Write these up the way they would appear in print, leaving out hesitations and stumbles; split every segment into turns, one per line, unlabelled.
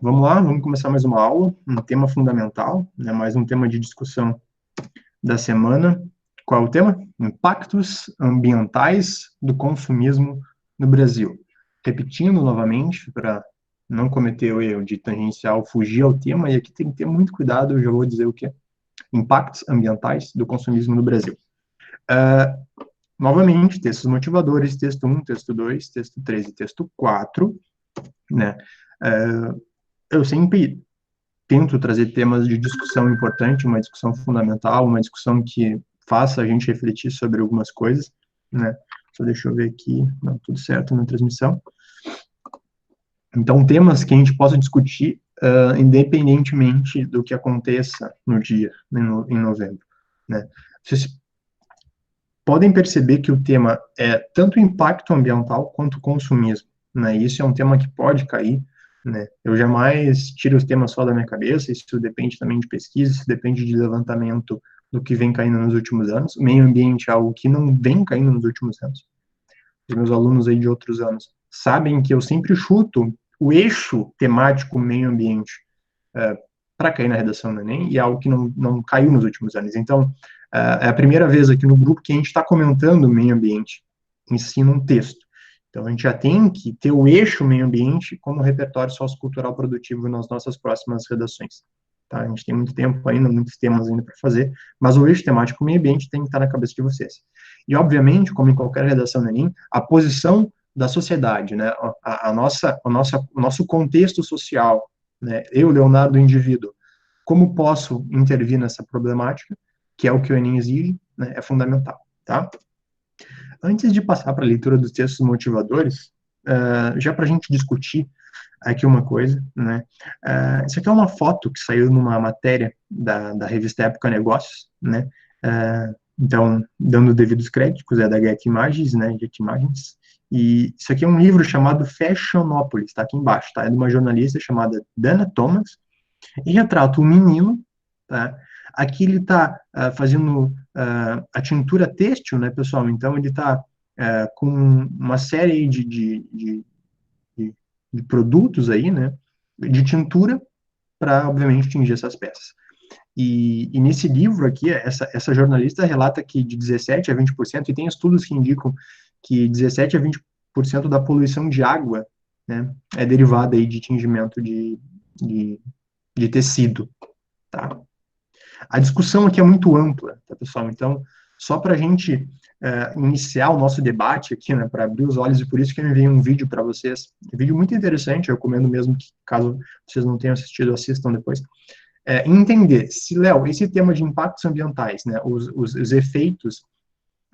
Vamos lá, vamos começar mais uma aula, um tema fundamental, né, mais um tema de discussão da semana. Qual é o tema? Impactos ambientais do consumismo no Brasil. Repetindo novamente, para não cometer o erro de tangencial, fugir ao tema, e aqui tem que ter muito cuidado, eu já vou dizer o que é. Impactos ambientais do consumismo no Brasil. Novamente, textos motivadores, texto 1, texto 2, texto 3 e texto 4, né? Eu sempre tento trazer temas de discussão importante, uma discussão fundamental, uma discussão que faça a gente refletir sobre algumas coisas, né? Só deixa eu ver aqui, não, tudo certo na transmissão. Então, temas que a gente possa discutir independentemente do que aconteça no dia, em novembro, né? Vocês podem perceber que o tema é tanto impacto ambiental quanto consumismo, né? Isso é um tema que pode cair, né? Eu jamais tiro os temas só da minha cabeça, isso depende também de pesquisa, isso depende de levantamento do que vem caindo nos últimos anos. O meio ambiente é algo que não vem caindo nos últimos anos. Os meus alunos aí de outros anos sabem que eu sempre chuto o eixo temático meio ambiente para cair na redação do Enem, e é algo que não caiu nos últimos anos. Então, é a primeira vez aqui no grupo que a gente está comentando o meio ambiente, ensina um texto. Então, a gente já tem que ter o eixo meio ambiente como repertório sociocultural produtivo nas nossas próximas redações. Tá? A gente tem muito tempo ainda, muitos temas ainda para fazer, mas o eixo temático meio ambiente tem que estar na cabeça de vocês. E, obviamente, como em qualquer redação do Enem, a posição da sociedade, né? O nosso contexto social, né? Eu, Leonardo, indivíduo, como posso intervir nessa problemática, que é o que o Enem exige, né? É fundamental, tá? Antes de passar para a leitura dos textos motivadores, já para a gente discutir aqui uma coisa, né? Isso aqui é uma foto que saiu numa matéria da revista Época Negócios, né? Então, dando devidos créditos, é da Get Imagens, né? Get Imagens. E isso aqui é um livro chamado Fashionopolis, tá aqui embaixo, tá? É de uma jornalista chamada Dana Thomas, e retrata um menino, tá? Aqui ele está fazendo a tintura têxtil, né, pessoal? Então ele está com uma série de, de produtos aí, né, de tintura para, obviamente, tingir essas peças. E nesse livro aqui, essa jornalista relata que de 17 a 20%, e tem estudos que indicam que 17 a 20% da poluição de água, né, é derivada aí de tingimento de, de tecido, tá? A discussão aqui é muito ampla, tá, pessoal? Então, só para a gente iniciar o nosso debate aqui, né, para abrir os olhos, e por isso que eu enviei um vídeo para vocês, um vídeo muito interessante, eu recomendo mesmo que, caso vocês não tenham assistido, assistam depois, entender se, Léo, esse tema de impactos ambientais, né, os efeitos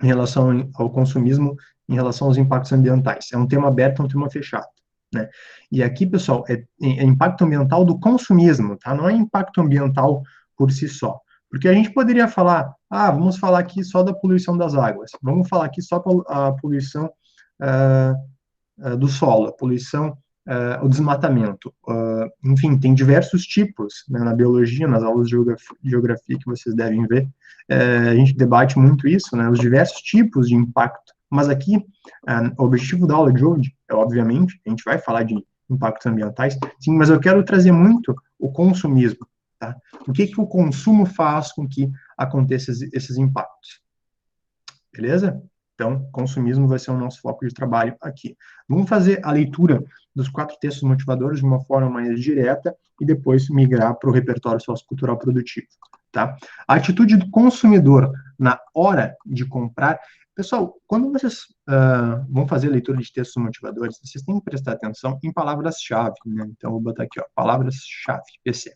em relação ao consumismo, em relação aos impactos ambientais, é um tema aberto, é um tema fechado, né? E aqui, pessoal, é impacto ambiental do consumismo, tá? Não é impacto ambiental por si só. Porque a gente poderia falar, vamos falar aqui só da poluição das águas, vamos falar aqui só a poluição do solo, a poluição, o desmatamento. Enfim, tem diversos tipos, né, na biologia, nas aulas de geografia que vocês devem ver, a gente debate muito isso, né, os diversos tipos de impacto. Mas aqui, o objetivo da aula de hoje é, obviamente, a gente vai falar de impactos ambientais, sim, mas eu quero trazer muito o consumismo, tá? O que o consumo faz com que aconteçam esses impactos, beleza? Então, consumismo vai ser o nosso foco de trabalho aqui. Vamos fazer a leitura dos 4 textos motivadores de uma forma mais direta e depois migrar para o repertório sociocultural produtivo, tá? A atitude do consumidor na hora de comprar. Pessoal, quando vocês vão fazer a leitura de textos motivadores, vocês têm que prestar atenção em palavras-chave, né? Então, vou botar aqui, ó, palavras-chave, PC.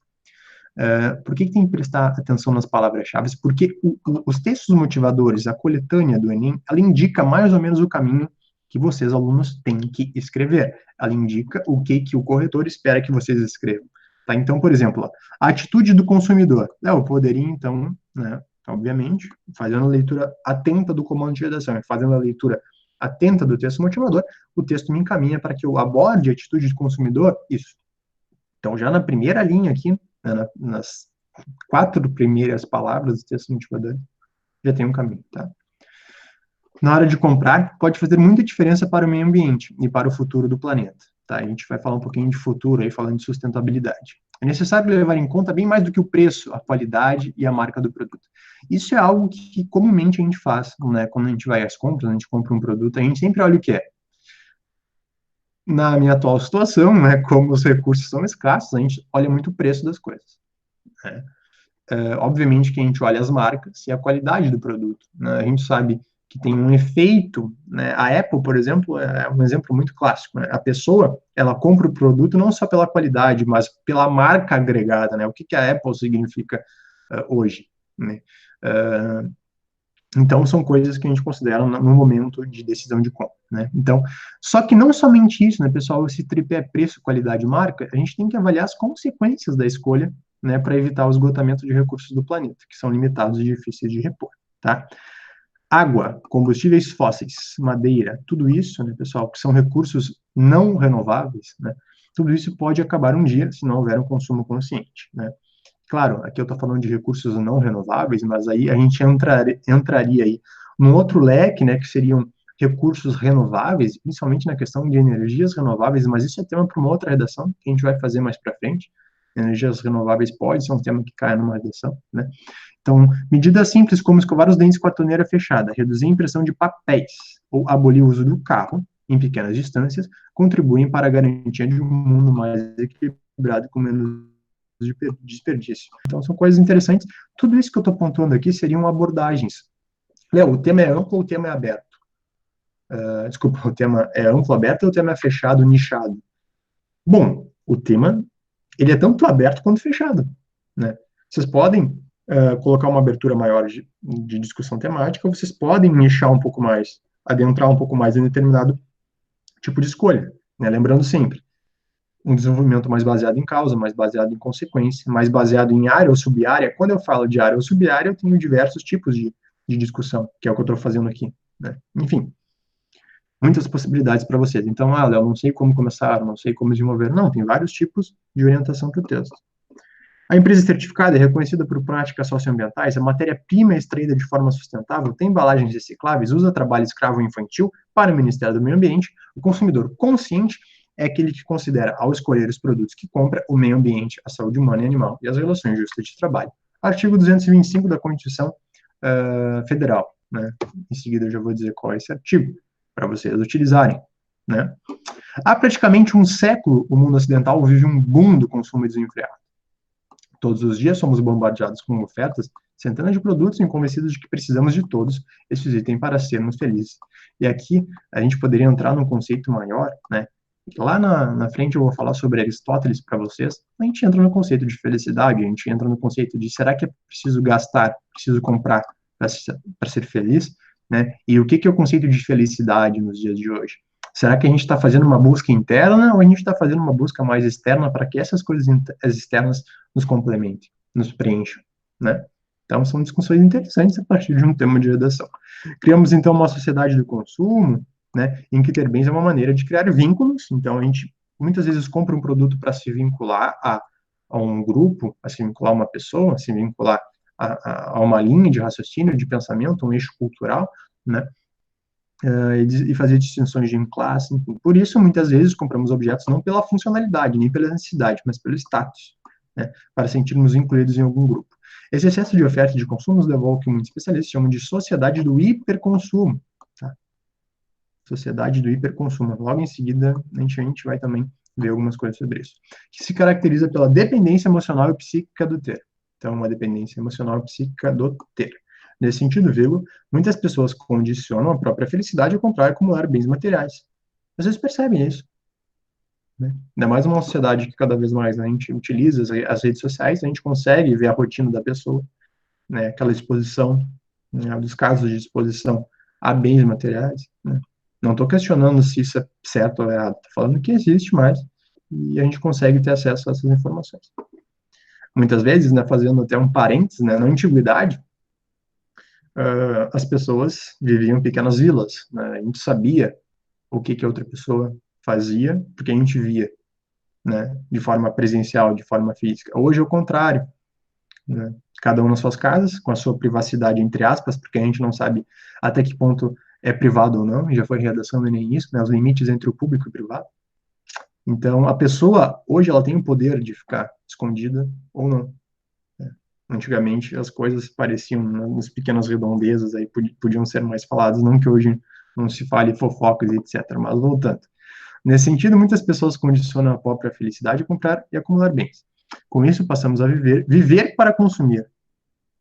Por que tem que prestar atenção nas palavras-chave? Porque os textos motivadores, a coletânea do Enem, ela indica mais ou menos o caminho que vocês, alunos, têm que escrever. Ela indica o que o corretor espera que vocês escrevam. Tá? Então, por exemplo, ó, a atitude do consumidor. Eu poderia, então, né, obviamente, fazendo a leitura atenta do comando de redação, fazendo a leitura atenta do texto motivador, o texto me encaminha para que eu aborde a atitude do consumidor, isso. Então, já na primeira linha aqui, né, nas 4 primeiras palavras do texto motivador, já tem um caminho, tá? Na hora de comprar, pode fazer muita diferença para o meio ambiente e para o futuro do planeta. tá? A gente vai falar um pouquinho de futuro aí, falando de sustentabilidade. É necessário levar em conta bem mais do que o preço, a qualidade e a marca do produto. Isso é algo que comumente a gente faz, né? Quando a gente vai às compras, a gente compra um produto, a gente sempre olha o que é. Na minha atual situação, né, como os recursos são escassos, a gente olha muito o preço das coisas, né? Obviamente que a gente olha as marcas e a qualidade do produto, né? A gente sabe que tem um efeito, né? A Apple, por exemplo, é um exemplo muito clássico, né? A pessoa, ela compra o produto não só pela qualidade, mas pela marca agregada, né? O que que a Apple significa hoje, né? Uh, então, são coisas que a gente considera no momento de decisão de compra, né? Então, só que não somente isso, né, pessoal, esse tripé preço, qualidade e marca, a gente tem que avaliar as consequências da escolha, né, para evitar o esgotamento de recursos do planeta, que são limitados e difíceis de repor, tá? Água, combustíveis fósseis, madeira, tudo isso, né, pessoal, que são recursos não renováveis, né? Tudo isso pode acabar um dia se não houver um consumo consciente, né? Claro, aqui eu estou falando de recursos não renováveis, mas aí a gente entraria aí num outro leque, né, que seriam recursos renováveis, principalmente na questão de energias renováveis, mas isso é tema para uma outra redação, que a gente vai fazer mais para frente. Energias renováveis pode ser um tema que cai numa redação, né? Então, medidas simples como escovar os dentes com a torneira fechada, reduzir a impressão de papéis ou abolir o uso do carro em pequenas distâncias, contribuem para a garantia de um mundo mais equilibrado com menos de desperdício. Então, são coisas interessantes. Tudo isso que eu estou pontuando aqui seriam abordagens. Léo, o tema é amplo ou o tema é aberto? Desculpa, o tema é amplo, aberto ou o tema é fechado, nichado? Bom, o tema, ele é tanto aberto quanto fechado, né? Vocês podem colocar uma abertura maior de discussão temática, ou vocês podem nichar um pouco mais, adentrar um pouco mais em determinado tipo de escolha, né? Lembrando sempre, um desenvolvimento mais baseado em causa, mais baseado em consequência, mais baseado em área ou sub-área. Quando eu falo de área ou sub-área, eu tenho diversos tipos de discussão, que é o que eu estou fazendo aqui, né? Enfim, muitas possibilidades para vocês. Então, Léo, não sei como começar, não sei como desenvolver. Não, tem vários tipos de orientação para o texto. A empresa certificada é reconhecida por práticas socioambientais, a matéria-prima é extraída de forma sustentável, tem embalagens recicláveis, usa trabalho escravo infantil para o Ministério do Meio Ambiente. O consumidor consciente é aquele que considera, ao escolher os produtos que compra, o meio ambiente, a saúde humana e animal e as relações justas de trabalho. Artigo 225 da Constituição Federal, né? Em seguida eu já vou dizer qual é esse artigo, para vocês utilizarem, né? Há praticamente um século, o mundo ocidental vive um boom do consumo desenfreado. Todos os dias somos bombardeados com ofertas, centenas de produtos, e convencidos de que precisamos de todos esses itens para sermos felizes. E aqui a gente poderia entrar num conceito maior, né? Lá na frente eu vou falar sobre Aristóteles para vocês. A gente entra no conceito de felicidade, a gente entra no conceito de será que é preciso gastar, preciso comprar para ser feliz, né? E o que é o conceito de felicidade nos dias de hoje? Será que a gente está fazendo uma busca interna ou a gente está fazendo uma busca mais externa para que essas coisas externas nos complementem, nos preencham, né? Então, são discussões interessantes a partir de um tema de redação. Criamos, então, uma sociedade do consumo, né, em que ter bens é uma maneira de criar vínculos. Então, a gente muitas vezes compra um produto para se vincular a um grupo, a se vincular a uma pessoa, a se vincular a uma linha de raciocínio, de pensamento, um eixo cultural, né? E fazer distinções de classe, enfim. Por isso, muitas vezes, compramos objetos não pela funcionalidade, nem pela necessidade, mas pelo status, né, para sentirmos incluídos em algum grupo. Esse excesso de oferta e de consumo nos levou ao que muitos especialistas chamam de sociedade do hiperconsumo. Tá? Sociedade do hiperconsumo. Logo em seguida, a gente vai também ver algumas coisas sobre isso. Que se caracteriza pela dependência emocional e psíquica do ter. Então, uma dependência emocional e psíquica do ter. Nesse sentido, muitas pessoas condicionam a própria felicidade ao comprar e acumular bens materiais. Vocês percebem isso, né? Ainda mais uma sociedade que cada vez mais a gente utiliza as redes sociais, a gente consegue ver a rotina da pessoa, né? Aquela exposição, né, dos casos de exposição a bens materiais, né? Não estou questionando se isso é certo ou errado, estou falando que existe mais e a gente consegue ter acesso a essas informações. Muitas vezes, né, fazendo até um parênteses, né, na antiguidade, as pessoas viviam em pequenas vilas, né? A gente sabia o que a outra pessoa fazia, porque a gente via, né, de forma presencial, de forma física. Hoje é o contrário, né? Cada um nas suas casas, com a sua privacidade, entre aspas, porque a gente não sabe até que ponto é privado ou não, já foi redação do Enem isso, né, os limites entre o público e o privado. Então, a pessoa, hoje, ela tem o poder de ficar escondida ou não. Né? Antigamente, as coisas pareciam, né, nas pequenas redondezas, aí podiam ser mais faladas, não que hoje não se fale fofocas, etc. Mas voltando. Nesse sentido, muitas pessoas condicionam a própria felicidade a comprar e acumular bens. Com isso, passamos a viver para consumir.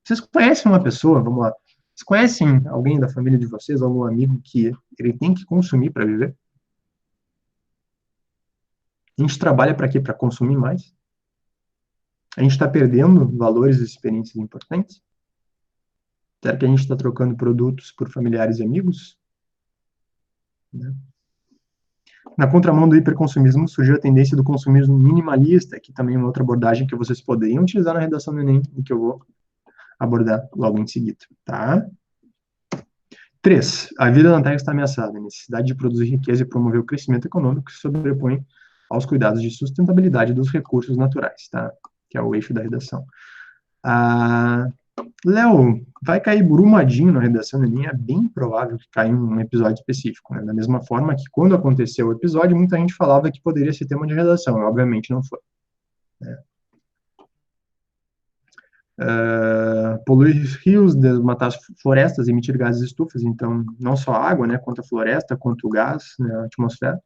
Vocês conhecem uma pessoa, vamos lá, vocês conhecem alguém da família de vocês, algum amigo que ele tem que consumir para viver? A gente trabalha para quê? Para consumir mais? A gente está perdendo valores e experiências importantes? Será que a gente está trocando produtos por familiares e amigos? Né? Na contramão do hiperconsumismo surgiu a tendência do consumismo minimalista, que também é uma outra abordagem que vocês poderiam utilizar na redação do Enem, e que eu vou abordar logo em seguida, tá? 3. A vida na Terra está ameaçada. A necessidade de produzir riqueza e promover o crescimento econômico que se sobrepõe aos cuidados de sustentabilidade dos recursos naturais, tá? Que é o eixo da redação. Ah, Léo, vai cair Brumadinho na redação do Enem? É bem provável que caia um episódio específico, né? Da mesma forma que quando aconteceu o episódio, muita gente falava que poderia ser tema de redação. Obviamente não foi. Né? Poluir rios, desmatar florestas, emitir gases estufas, então não só a água, né, quanto a floresta, quanto o gás, né, a atmosfera,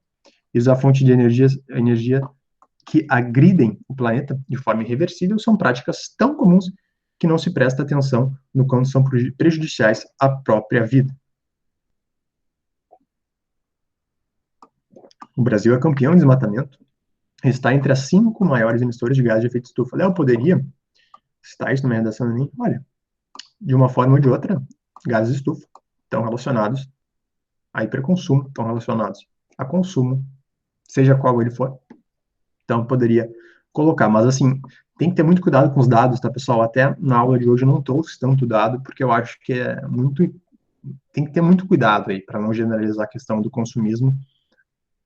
e usar fonte de energia que agridem o planeta de forma irreversível são práticas tão comuns que não se presta atenção no quanto são prejudiciais à própria vida. O Brasil é campeão em desmatamento, está entre as 5 maiores emissoras de gás de efeito estufa. Léo, poderia citar isso numa redação do Enem? Olha, de uma forma ou de outra, gases estufa estão relacionados a hiperconsumo, estão relacionados a consumo, seja qual ele for. Então, poderia colocar, mas assim, tem que ter muito cuidado com os dados, tá, pessoal? Até na aula de hoje eu não trouxe tanto dado, porque eu acho que é muito. Tem que ter muito cuidado aí, para não generalizar a questão do consumismo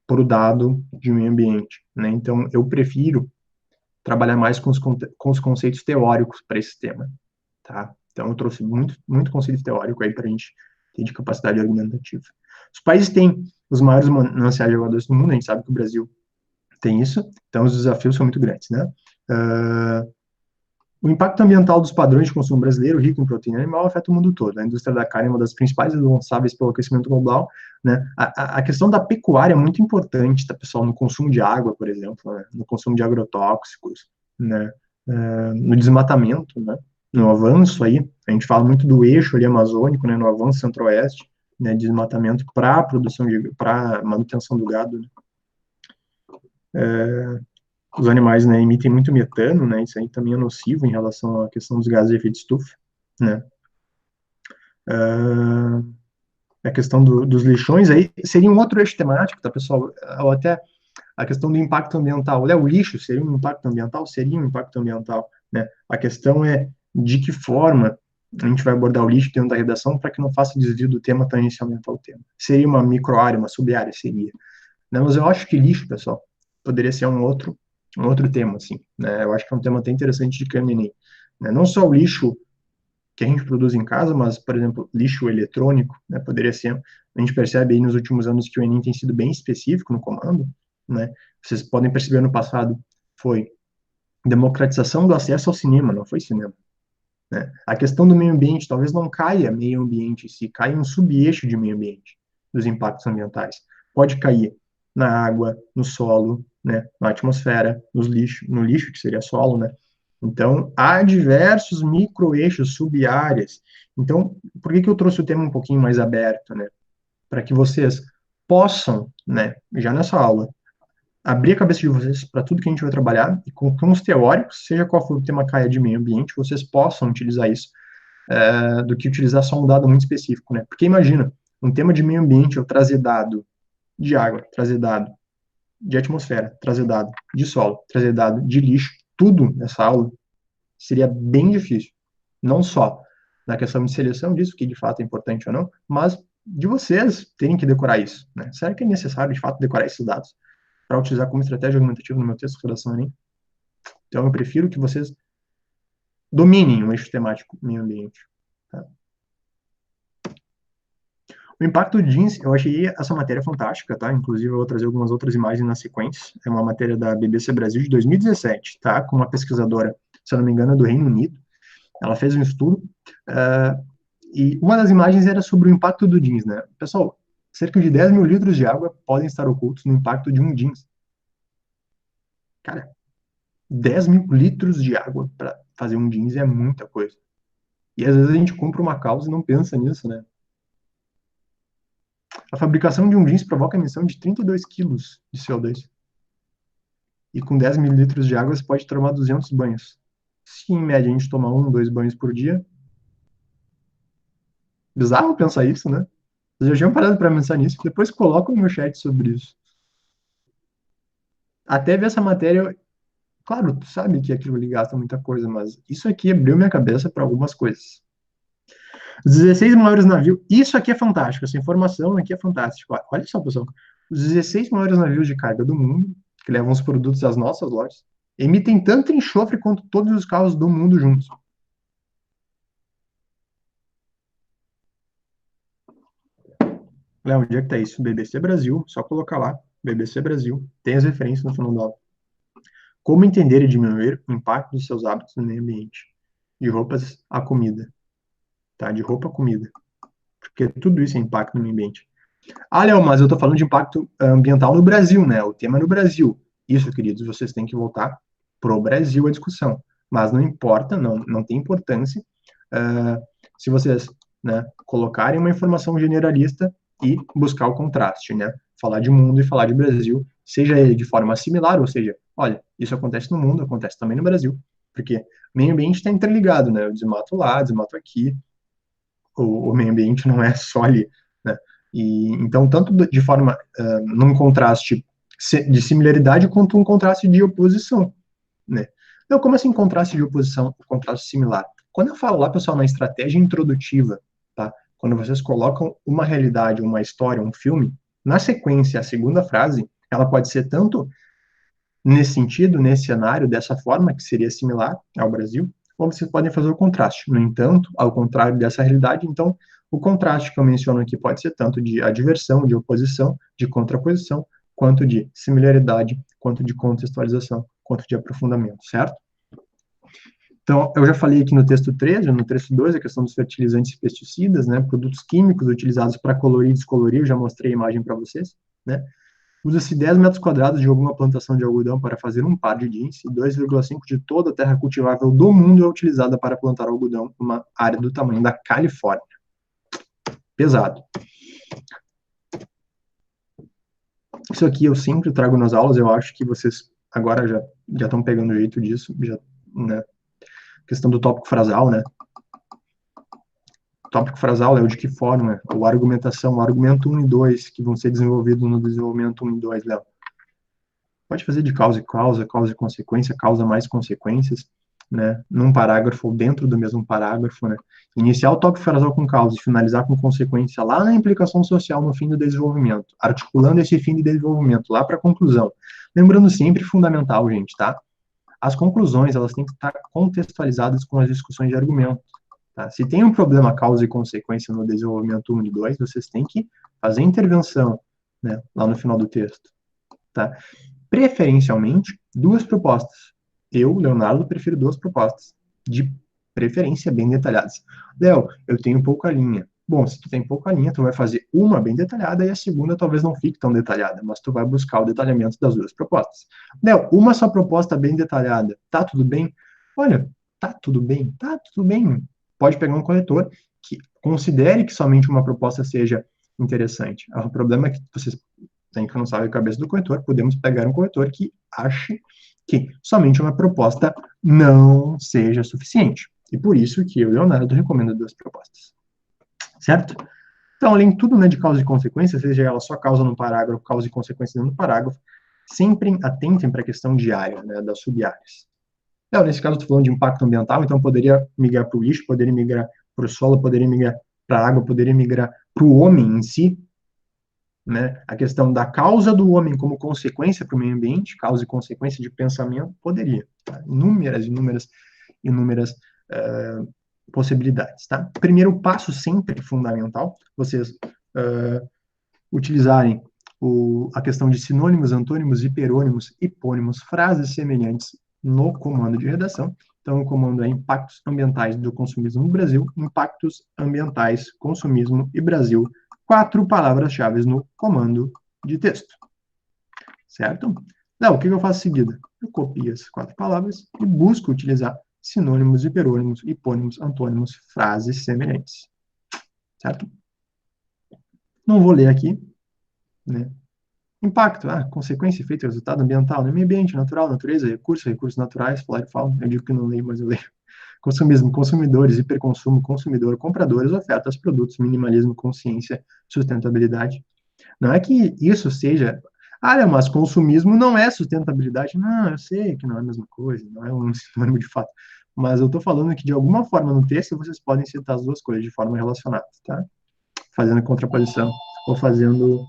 por o dado de meio ambiente, né? Então, eu prefiro trabalhar mais com os conceitos teóricos para esse tema, tá? Então, eu trouxe muito conceito teórico aí para a gente ter de capacidade argumentativa. Os países têm os maiores mananciais de água doce do mundo, a gente sabe que o Brasil tem isso, então os desafios são muito grandes, né? Uh, o impacto ambiental dos padrões de consumo brasileiro, rico em proteína animal, afeta o mundo todo. A indústria da carne é uma das principais responsáveis pelo aquecimento global, né? A questão da pecuária é muito importante, tá, pessoal? No consumo de água, por exemplo, né? No consumo de agrotóxicos, né? No desmatamento, né? No avanço aí, a gente fala muito do eixo ali amazônico, né? No avanço centro-oeste, né? Desmatamento para produção para manutenção do gado, né? Os animais, né, emitem muito metano, né, isso aí também é nocivo em relação à questão dos gases de efeito estufa, né. A questão dos lixões aí seria um outro eixo temático, tá, pessoal? Ou até a questão do impacto ambiental. O lixo seria um impacto ambiental? Seria um impacto ambiental, né? A questão é de que forma a gente vai abordar o lixo dentro da redação para que não faça desvio do tema tangencialmente ao tema. Seria uma microárea, uma sub-área? Seria. Né? Mas eu acho que lixo, pessoal, poderia ser um outro tema, assim, né? Eu acho que é um tema até interessante de caminhar, né? Não só o lixo que a gente produz em casa, mas, por exemplo, lixo eletrônico, né? Poderia ser. A gente percebe aí nos últimos anos que o Enem tem sido bem específico no comando, né? Vocês podem perceber no passado foi democratização do acesso ao cinema, não foi cinema. Né? A questão do meio ambiente talvez não caia meio ambiente, se cai um sub-eixo de meio ambiente, dos impactos ambientais. Pode cair na água, no solo, né, na atmosfera, no lixo, que seria solo, né? Então, há diversos microeixos, sub-áreas. Então, por que que eu trouxe o tema um pouquinho mais aberto, né? Para que vocês possam, né, já nessa aula, abrir a cabeça de vocês para tudo que a gente vai trabalhar e com os teóricos, seja qual for o tema caia de meio ambiente, vocês possam utilizar isso do que utilizar só um dado muito específico, né? Porque imagina, um tema de meio ambiente, eu trazer dado de água, trazer dado de atmosfera, trazer dado de solo, trazer dado de lixo, tudo nessa aula seria bem difícil. Não só na questão de seleção disso, que de fato é importante ou não, mas de vocês terem que decorar isso, né? Será que é necessário de fato decorar esses dados para utilizar como estratégia argumentativa no meu texto de redação Enem? Então eu prefiro que vocês dominem o eixo temático meio ambiente. Tá? O impacto jeans, eu achei essa matéria fantástica, tá? Inclusive, eu vou trazer algumas outras imagens na sequência. É uma matéria da BBC Brasil de 2017, tá? Com uma pesquisadora, se eu não me engano, é do Reino Unido. Ela fez um estudo, uh, e uma das imagens era sobre o impacto do jeans, né? Pessoal, cerca de 10 mil litros de água podem estar ocultos no impacto de um jeans. Cara, 10 mil litros de água para fazer um jeans é muita coisa. E às vezes a gente compra uma calça e não pensa nisso, né? A fabricação de um jeans provoca a emissão de 32 quilos de CO2. E com 10 mililitros de água você pode tomar 200 banhos. Se em média a gente toma 1, 2 banhos por dia, bizarro pensar isso, né? Vocês já tinham parado para pensar nisso? Depois coloca no meu chat sobre isso. Até ver essa matéria, claro, tu sabe que aquilo ali gasta muita coisa, mas isso aqui abriu minha cabeça para algumas coisas. Os 16 maiores navios, isso aqui é fantástico, essa informação aqui é fantástica. Olha só, pessoal, os 16 maiores navios de carga do mundo, que levam os produtos às nossas lojas, emitem tanto enxofre quanto todos os carros do mundo juntos. Léo, onde é que tá isso? BBC Brasil, só colocar lá, BBC Brasil, tem as referências no final da aula. Como entender e diminuir o impacto dos seus hábitos no meio ambiente? De roupas a comida, tá? De roupa a comida. Porque tudo isso é impacto no meio ambiente. Ah, Léo, mas eu tô falando de impacto ambiental no Brasil, né? O tema é no Brasil. Isso, queridos, vocês têm que voltar pro Brasil a discussão. Mas não importa, não tem importância se vocês, né, colocarem uma informação generalista e buscar o contraste, né? Falar de mundo e falar de Brasil, seja ele de forma similar, ou seja, olha, isso acontece no mundo, acontece também no Brasil, porque meio ambiente está interligado, né? Eu desmato lá, desmato aqui, o meio ambiente não é só ali, né? E então tanto de forma num contraste de similaridade quanto um contraste de oposição, né? Então, como assim contraste de oposição, contraste similar? Quando eu falo lá, pessoal, na estratégia introdutiva, tá? Quando vocês colocam uma realidade, uma história, um filme, na sequência, a segunda frase, ela pode ser tanto nesse sentido, nesse cenário, dessa forma, que seria similar ao Brasil, ou vocês podem fazer o contraste. No entanto, ao contrário dessa realidade, então, o contraste que eu menciono aqui pode ser tanto de adversão, de oposição, de contraposição, quanto de similaridade, quanto de contextualização, quanto de aprofundamento, certo? Então, eu já falei aqui no texto 13, no texto 2, a questão dos fertilizantes e pesticidas, né, produtos químicos utilizados para colorir e descolorir, eu já mostrei a imagem para vocês, né? Usa-se 10 metros quadrados de alguma plantação de algodão para fazer um par de jeans e 2,5 de toda a terra cultivável do mundo é utilizada para plantar algodão numa área do tamanho da Califórnia. Pesado. Isso aqui eu sempre trago nas aulas, eu acho que vocês agora já estão pegando o jeito disso, já, né? Questão do tópico frasal, né? O tópico frasal é o de que forma, ou argumentação, o argumento 1 e 2, que vão ser desenvolvidos no desenvolvimento 1 e 2, Léo. Pode fazer de causa e causa, causa e consequência, causa mais consequências, né? Num parágrafo ou dentro do mesmo parágrafo, né? Iniciar o tópico frasal com causa e finalizar com consequência lá na implicação social no fim do desenvolvimento, articulando esse fim de desenvolvimento lá para a conclusão. Lembrando sempre, fundamental, gente, tá? As conclusões, elas têm que estar contextualizadas com as discussões de argumento. Tá? Se tem um problema causa e consequência no desenvolvimento 1 e 2, vocês têm que fazer intervenção, né, lá no final do texto. Tá? Preferencialmente, duas propostas. Eu, Leonardo, prefiro duas propostas, de preferência bem detalhadas. Léo, eu tenho pouca linha. Bom, se tu tem pouca linha, tu vai fazer uma bem detalhada e a segunda talvez não fique tão detalhada, mas tu vai buscar o detalhamento das duas propostas. Léo, uma só proposta bem detalhada, tá tudo bem? Olha, tá tudo bem, tá tudo bem. Pode pegar um corretor que considere que somente uma proposta seja interessante. O problema é que vocês têm que não sabe a cabeça do corretor, podemos pegar um corretor que ache que somente uma proposta não seja suficiente. E por isso que eu, Leonardo, recomendo duas propostas. Certo? Então, além de tudo, né, de causa e consequência, seja ela só causa no parágrafo, causa e consequência no parágrafo, sempre atentem para a questão de área, né, das sub-áreas. Nesse caso, estou falando de impacto ambiental, então poderia migrar para o lixo, poderia migrar para o solo, poderia migrar para a água, poderia migrar para o homem em si, né? A questão da causa do homem como consequência para o meio ambiente, causa e consequência de pensamento, poderia. Tá? Inúmeras possibilidades. Tá? Primeiro passo sempre fundamental, vocês utilizarem a questão de sinônimos, antônimos, hiperônimos, hipônimos, frases semelhantes no comando de redação. Então, o comando é impactos ambientais do consumismo no Brasil, impactos ambientais, consumismo e Brasil. 4 palavras-chave no comando de texto. Certo? Não, o que eu faço em seguida? Eu copio essas 4 palavras e busco utilizar sinônimos, hiperônimos, hipônimos, antônimos, frases semelhantes. Certo? Não vou ler aqui, né? Impacto, consequência, efeito, resultado ambiental, no meio ambiente, natural, natureza, recursos naturais, flora e fauna. Eu digo que não leio, mas eu leio. Consumismo, consumidores, hiperconsumo, consumidor, compradores, ofertas, produtos, minimalismo, consciência, sustentabilidade. Não é que isso seja, mas consumismo não é sustentabilidade. Não, eu sei que não é a mesma coisa, não é um sinônimo de fato. Mas eu estou falando que, de alguma forma, no texto, vocês podem citar as duas coisas de forma relacionada, tá? Fazendo contraposição, ou fazendo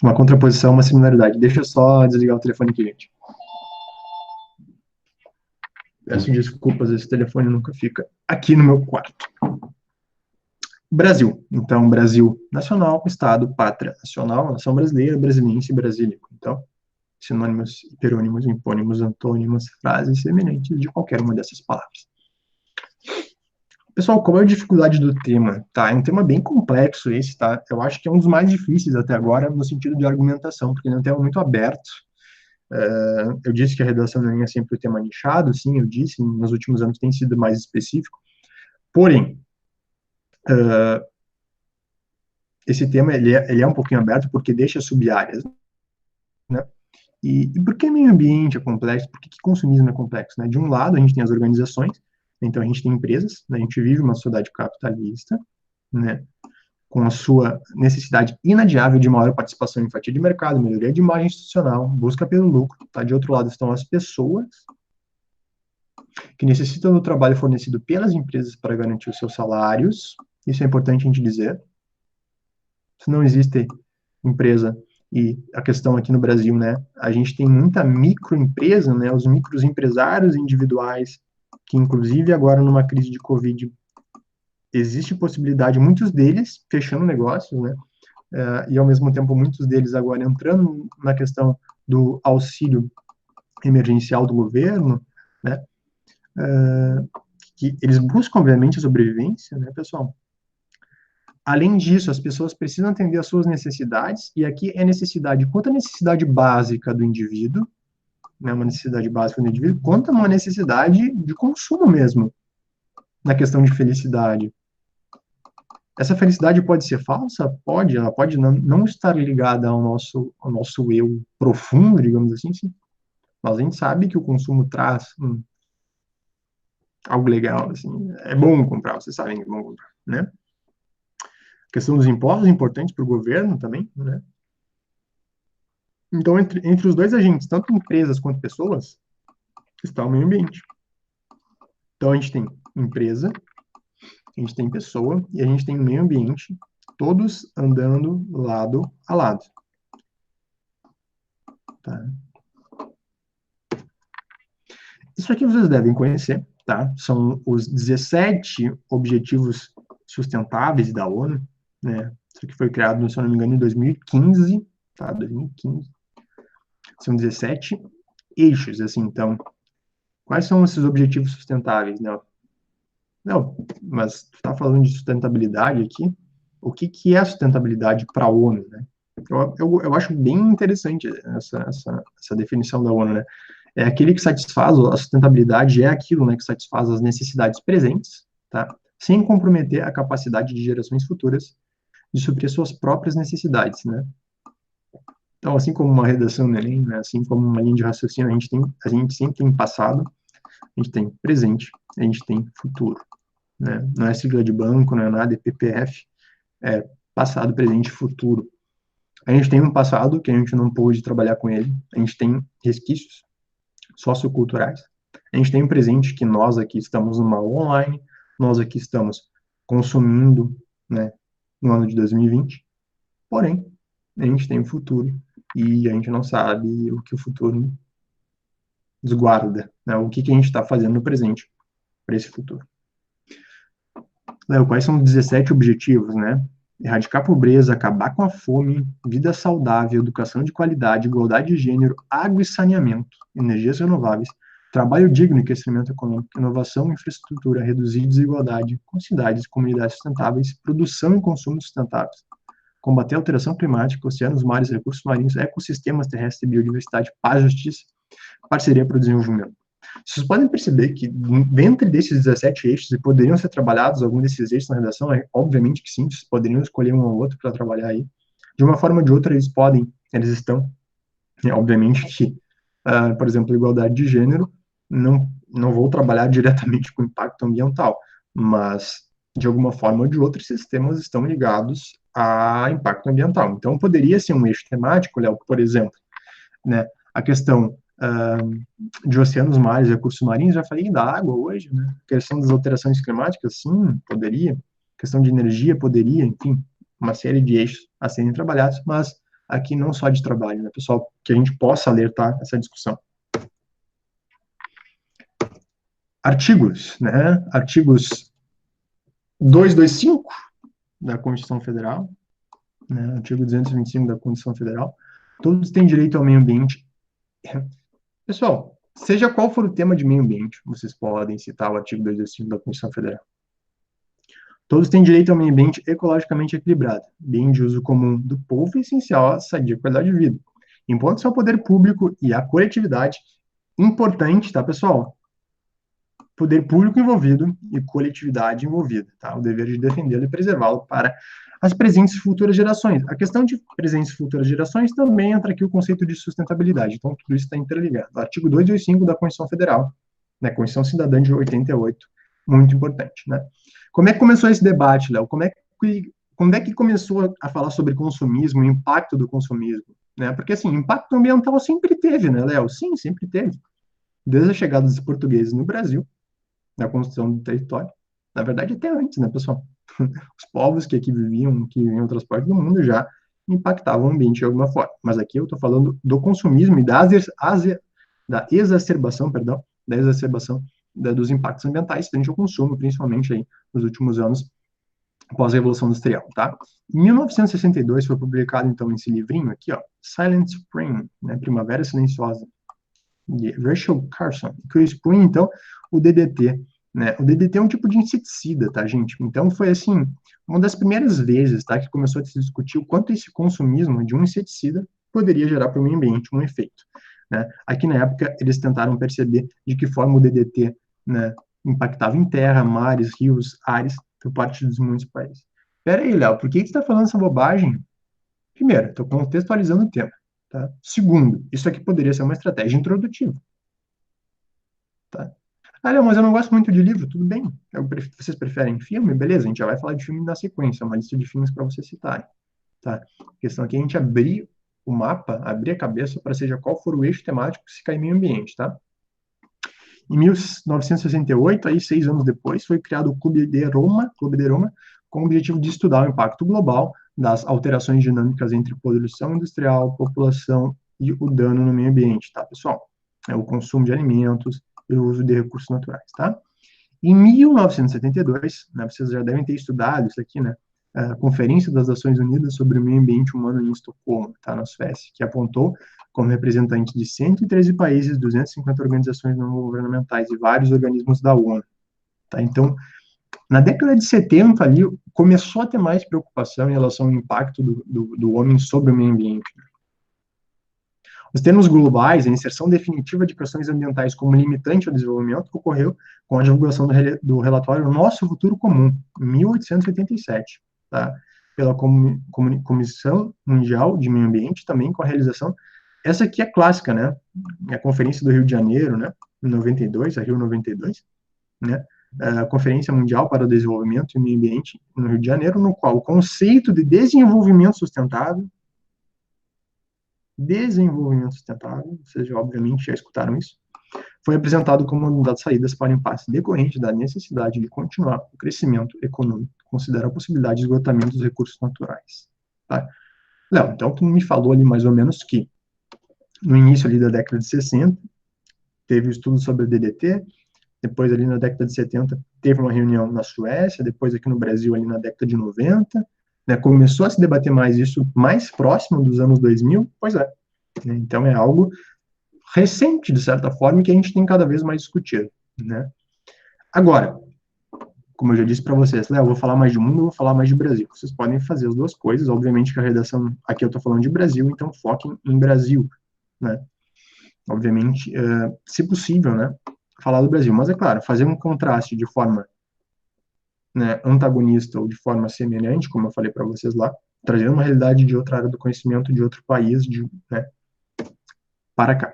uma contraposição, uma similaridade. Deixa eu só desligar o telefone aqui, gente. Peço desculpas, esse telefone nunca fica aqui no meu quarto. Brasil. Então, Brasil, nacional, Estado, pátria, nacional, nação brasileira, brasiliense e brasílico. Então, sinônimos, hiperônimos, hipônimos, antônimos, frases semelhantes de qualquer uma dessas palavras. Pessoal, qual é a dificuldade do tema? Tá, é um tema bem complexo esse, tá? Eu acho que é um dos mais difíceis até agora, no sentido de argumentação, porque ele é um tema muito aberto. Eu disse que a redação do Enem é sempre o tema nichado, sim, eu disse, nos últimos anos tem sido mais específico. Porém, esse tema, ele é um pouquinho aberto, porque deixa sub-áreas, né? E por que meio ambiente é complexo? Por que consumismo é complexo? Né? De um lado, a gente tem as organizações, então a gente tem empresas, né? A gente vive uma sociedade capitalista, né? Com a sua necessidade inadiável de maior participação em fatia de mercado, melhoria de imagem institucional, busca pelo lucro. Tá? De outro lado estão as pessoas, que necessitam do trabalho fornecido pelas empresas para garantir os seus salários. Isso é importante a gente dizer. Se não existe empresa, e a questão aqui no Brasil, né, a gente tem muita microempresa, né, os microempresários individuais, que inclusive agora numa crise de Covid, existe possibilidade, muitos deles fechando negócios, né, e ao mesmo tempo muitos deles agora entrando na questão do auxílio emergencial do governo, né, que eles buscam, obviamente, a sobrevivência, né, pessoal? Além disso, as pessoas precisam atender às suas necessidades, e aqui é necessidade, quanto a necessidade básica do indivíduo, né, uma necessidade básica do indivíduo, quanto a uma necessidade de consumo mesmo, na questão de felicidade. Essa felicidade pode ser falsa? Pode, ela pode não estar ligada ao nosso eu profundo, digamos assim, sim. Mas a gente sabe que o consumo traz algo legal, assim, é bom comprar, vocês sabem que é bom comprar, né? A questão dos impostos é importante para o governo também, né? Então, entre os dois agentes, tanto empresas quanto pessoas, está o meio ambiente. Então, a gente tem empresa, a gente tem pessoa e a gente tem meio ambiente, todos andando lado a lado. Tá? Isso aqui vocês devem conhecer, tá? São os 17 Objetivos Sustentáveis da ONU, né? Isso aqui foi criado, se eu não me engano, em 2015, tá? 2015. São 17 eixos, assim, então. Quais são esses objetivos sustentáveis, né? Não, mas tu está falando de sustentabilidade aqui. O que é sustentabilidade para a ONU, né? Eu acho bem interessante essa definição da ONU, né? É aquele que satisfaz, a sustentabilidade é aquilo, né, que satisfaz as necessidades presentes, tá? Sem comprometer a capacidade de gerações futuras de suprir suas próprias necessidades, né? Então, assim como uma redação no Enem, né, assim como uma linha de raciocínio, a gente sempre tem passado, a gente tem presente, a gente tem futuro, né? Não é sigla de banco, não é nada, é PPF, é passado, presente e futuro. A gente tem um passado que a gente não pôde trabalhar com ele, a gente tem resquícios socioculturais, a gente tem um presente que nós aqui estamos numa online, nós aqui estamos consumindo, né, no ano de 2020, porém, a gente tem um futuro e a gente não sabe o que o futuro nos guarda, né, o que a gente está fazendo no presente para esse futuro. Léo, quais são os 17 objetivos, né? Erradicar a pobreza, acabar com a fome, vida saudável, educação de qualidade, igualdade de gênero, água e saneamento, energias renováveis, trabalho digno e crescimento econômico, inovação e infraestrutura, reduzir desigualdade com cidades e comunidades sustentáveis, produção e consumo sustentáveis, combater a alteração climática, oceanos, mares, recursos marinhos, ecossistemas terrestres, biodiversidade, paz, justiça, parceria para o desenvolvimento. Vocês podem perceber que, dentre desses 17 eixos, e poderiam ser trabalhados algum desses eixos na redação, obviamente que sim, vocês poderiam escolher um ou outro para trabalhar aí. De uma forma ou de outra, eles estão, obviamente que, por exemplo, igualdade de gênero, não vou trabalhar diretamente com impacto ambiental, mas, de alguma forma ou de outra, esses temas estão ligados a impacto ambiental. Então, poderia ser um eixo temático, Léo, por exemplo, né, a questão de oceanos, mares, recursos marinhos, já falei da água hoje, né? A questão das alterações climáticas, sim, poderia. A questão de energia, poderia, enfim, uma série de eixos a serem trabalhados, mas aqui não só de trabalho, né, pessoal, que a gente possa alertar essa discussão. Artigos, né? Artigos 225 da Constituição Federal, né? Artigo 225 da Constituição Federal. Todos têm direito ao meio ambiente. Pessoal, seja qual for o tema de meio ambiente, vocês podem citar o artigo 225 da Constituição Federal. Todos têm direito ao meio ambiente ecologicamente equilibrado, bem de uso comum do povo e essencial à sadia qualidade de vida. Impondo-se ao poder público e à coletividade, importante, tá, pessoal? Poder público envolvido e coletividade envolvida, tá? O dever de defendê-lo e preservá-lo para as presentes e futuras gerações. A questão de presentes e futuras gerações também entra aqui o conceito de sustentabilidade. Então, tudo isso está interligado. O artigo 225 da Constituição Federal, né, Constituição Cidadã de 88, muito importante, né? Como é que começou esse debate, Léo? Quando é que começou a falar sobre consumismo, o impacto do consumismo? Né? Porque, assim, impacto ambiental sempre teve, né, Léo? Sim, sempre teve. Desde a chegada dos portugueses no Brasil, na construção do território. Na verdade, até antes, né, pessoal? Os povos que aqui viviam, que viviam em outras partes do mundo, já impactavam o ambiente de alguma forma. Mas aqui eu estou falando do consumismo e da exacerbação, dos impactos ambientais frente ao consumo, principalmente aí nos últimos anos após a Revolução Industrial, tá? Em 1962 foi publicado, então, esse livrinho aqui, ó, Silent Spring, né, Primavera Silenciosa, de Rachel Carson, que expunha, então, o DDT, né? O DDT é um tipo de inseticida, tá, gente? Então, foi, assim, uma das primeiras vezes, tá, que começou a se discutir o quanto esse consumismo de um inseticida poderia gerar para o meio ambiente um efeito, né? Aqui, na época, eles tentaram perceber de que forma o DDT, né, impactava em terra, mares, rios, ares, por parte dos muitos países. Pera aí, Léo, por que você está falando essa bobagem? Primeiro, estou contextualizando o tema. Tá? Segundo, isso aqui poderia ser uma estratégia introdutiva. Tá? Ah, Léo, mas eu não gosto muito de livro, tudo bem. Vocês preferem filme? Beleza, a gente já vai falar de filme na sequência, uma lista de filmes para vocês citarem. Tá? A questão aqui é a gente abrir o mapa, abrir a cabeça para seja qual for o eixo temático que se cai em meio ambiente. Tá? Em 1968, aí 6 anos depois, foi criado o Clube de Roma, com o objetivo de estudar o impacto global das alterações dinâmicas entre poluição industrial, população e o dano no meio ambiente, tá, pessoal? É o consumo de alimentos e o uso de recursos naturais, tá? Em 1972, né, vocês já devem ter estudado isso aqui, né? A Conferência das Nações Unidas sobre o Meio Ambiente Humano em Estocolmo, tá, na Suécia, que apontou como representantes de 113 países, 250 organizações não governamentais e vários organismos da ONU. Tá? Então, na década de 70, ali, começou a ter mais preocupação em relação ao impacto do homem sobre o meio ambiente. Os termos globais, a inserção definitiva de questões ambientais como limitante ao desenvolvimento, ocorreu com a divulgação do relatório Nosso Futuro Comum, em 1887, tá? Pela Comissão Mundial de Meio Ambiente, também com a realização. Essa aqui é clássica, né? A Conferência do Rio de Janeiro, né? Em 92, a Rio 92, né? A Conferência Mundial para o Desenvolvimento e Meio Ambiente no Rio de Janeiro, no qual o conceito de desenvolvimento sustentável, vocês obviamente já escutaram isso, foi apresentado como uma das saídas para o impasse decorrente da necessidade de continuar o crescimento econômico, considera a possibilidade de esgotamento dos recursos naturais. Tá? Léo, então tu me falou ali mais ou menos que no início ali da década de 60, teve estudo sobre o DDT, depois ali na década de 70 teve uma reunião na Suécia, depois aqui no Brasil, ali na década de 90, né, começou a se debater mais isso mais próximo dos anos 2000, pois é. Né, então é algo recente, de certa forma, que a gente tem cada vez mais discutido. Né? Agora, como eu já disse para vocês, Léo, eu vou falar mais de mundo, eu vou falar mais de Brasil. Vocês podem fazer as duas coisas, obviamente que a redação, aqui eu estou falando de Brasil, então foquem em Brasil, né? Obviamente, se possível, né, falar do Brasil. Mas, é claro, fazer um contraste de forma, né, antagonista ou de forma semelhante, como eu falei para vocês lá, trazendo uma realidade de outra área do conhecimento, de outro país, né, para cá.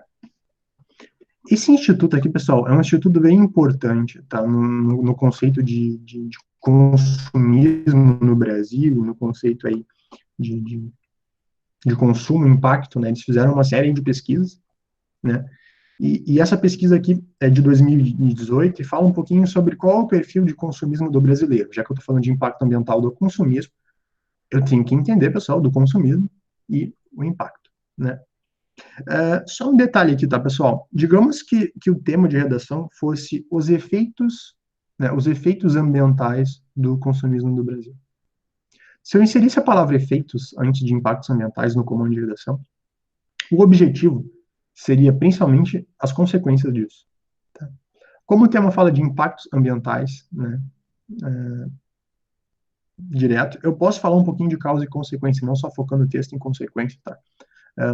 Esse instituto aqui, pessoal, é um instituto bem importante, tá? No conceito de consumismo no Brasil, no conceito aí de consumo, impacto, né? Eles fizeram uma série de pesquisas, né? E essa pesquisa aqui é de 2018 e fala um pouquinho sobre qual é o perfil de consumismo do brasileiro. Já que eu estou falando de impacto ambiental do consumismo, eu tenho que entender, pessoal, do consumismo e o impacto, né? Só um detalhe aqui, tá, pessoal? Digamos que o tema de redação fosse os efeitos, né, os efeitos ambientais do consumismo do Brasil. Se eu inserisse a palavra efeitos antes de impactos ambientais no comando de redação, o objetivo seria principalmente as consequências disso. Tá? Como o tema fala de impactos ambientais, né, direto, eu posso falar um pouquinho de causa e consequência, não só focando o texto em consequência, tá?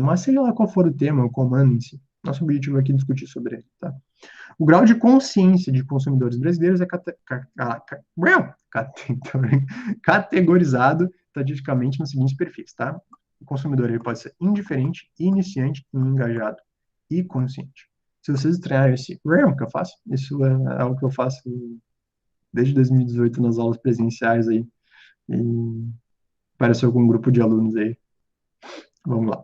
Mas seja lá qual for o tema, o comando em si, nosso objetivo aqui é discutir sobre ele, tá? O grau de consciência de consumidores brasileiros é categorizado estatisticamente nos seguintes perfis, tá? O consumidor ele pode ser indiferente, iniciante, engajado e consciente. Se vocês estranharem esse que eu faço, isso é algo que eu faço desde 2018 nas aulas presenciais aí, e apareceu com um grupo de alunos aí. Vamos lá.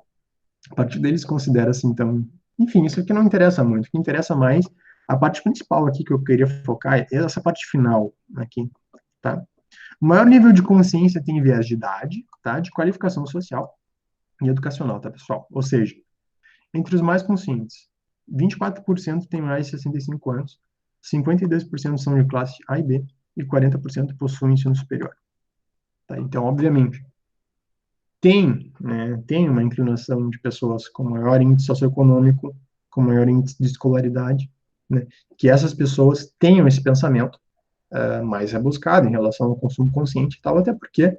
A partir deles considera-se, então, enfim, isso aqui não interessa muito. O que interessa mais, a parte principal aqui que eu queria focar é essa parte final aqui, tá? O maior nível de consciência tem viés de idade, tá? De qualificação social e educacional, tá, pessoal? Ou seja, entre os mais conscientes, 24% têm mais de 65 anos, 52% são de classe A e B e 40% possuem ensino superior. Tá? Então, obviamente, tem uma inclinação de pessoas com maior índice socioeconômico, com maior índice de escolaridade, né, que essas pessoas tenham esse pensamento mais rebuscado em relação ao consumo consciente e tal, até porque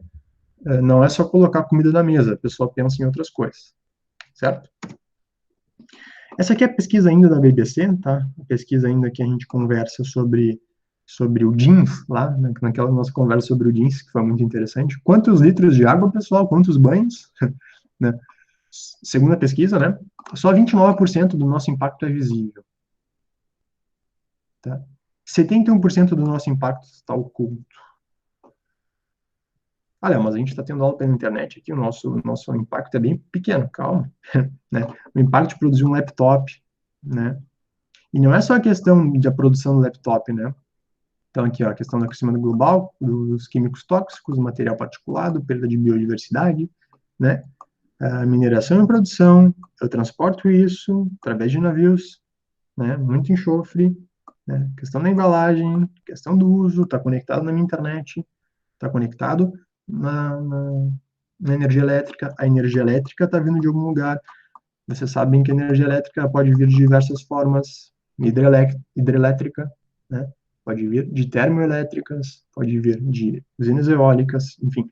não é só colocar comida na mesa, a pessoa pensa em outras coisas, certo? Essa aqui é a pesquisa ainda da BBC, tá? A pesquisa ainda que a gente conversa sobre o jeans, lá, naquela nossa conversa sobre o jeans, que foi muito interessante. Quantos litros de água, pessoal? Quantos banhos? Né? Segundo a pesquisa, né? Só 29% do nosso impacto é visível. Tá? 71% do nosso impacto está oculto. Olha, mas a gente está tendo aula pela internet aqui, o nosso impacto é bem pequeno, calma. Né? O impacto de produzir um laptop, né? E não é só a questão da produção do laptop, né? Então, aqui, ó, a questão do aquecimento global, dos químicos tóxicos, material particulado, perda de biodiversidade, né? A mineração e produção, eu transporto isso através de navios, né? Muito enxofre, né? Questão da embalagem, questão do uso, está conectado na minha internet, está conectado na energia elétrica, a energia elétrica está vindo de algum lugar. Vocês sabem que a energia elétrica pode vir de diversas formas, hidrelétrica, né? Pode vir de termoelétricas, pode vir de usinas eólicas, enfim.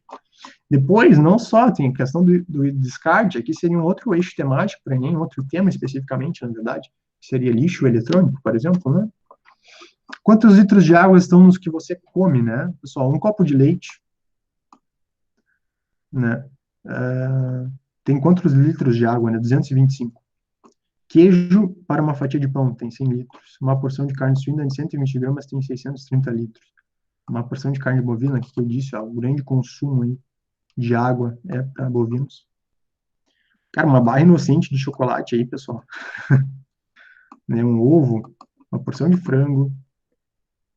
Depois, não só tem a questão do descarte, aqui seria um outro eixo temático para Enem, outro tema especificamente, na verdade, seria lixo eletrônico, por exemplo, né? Quantos litros de água estão nos que você come, né? Pessoal, um copo de leite, né? Tem quantos litros de água, né? 225. Queijo para uma fatia de pão tem 100 litros. Uma porção de carne suína de 120 gramas tem 630 litros. Uma porção de carne bovina, que eu disse, ó, o grande consumo aí de água é para bovinos. Cara, uma barra inocente de chocolate aí, pessoal. Né, um ovo, uma porção de frango,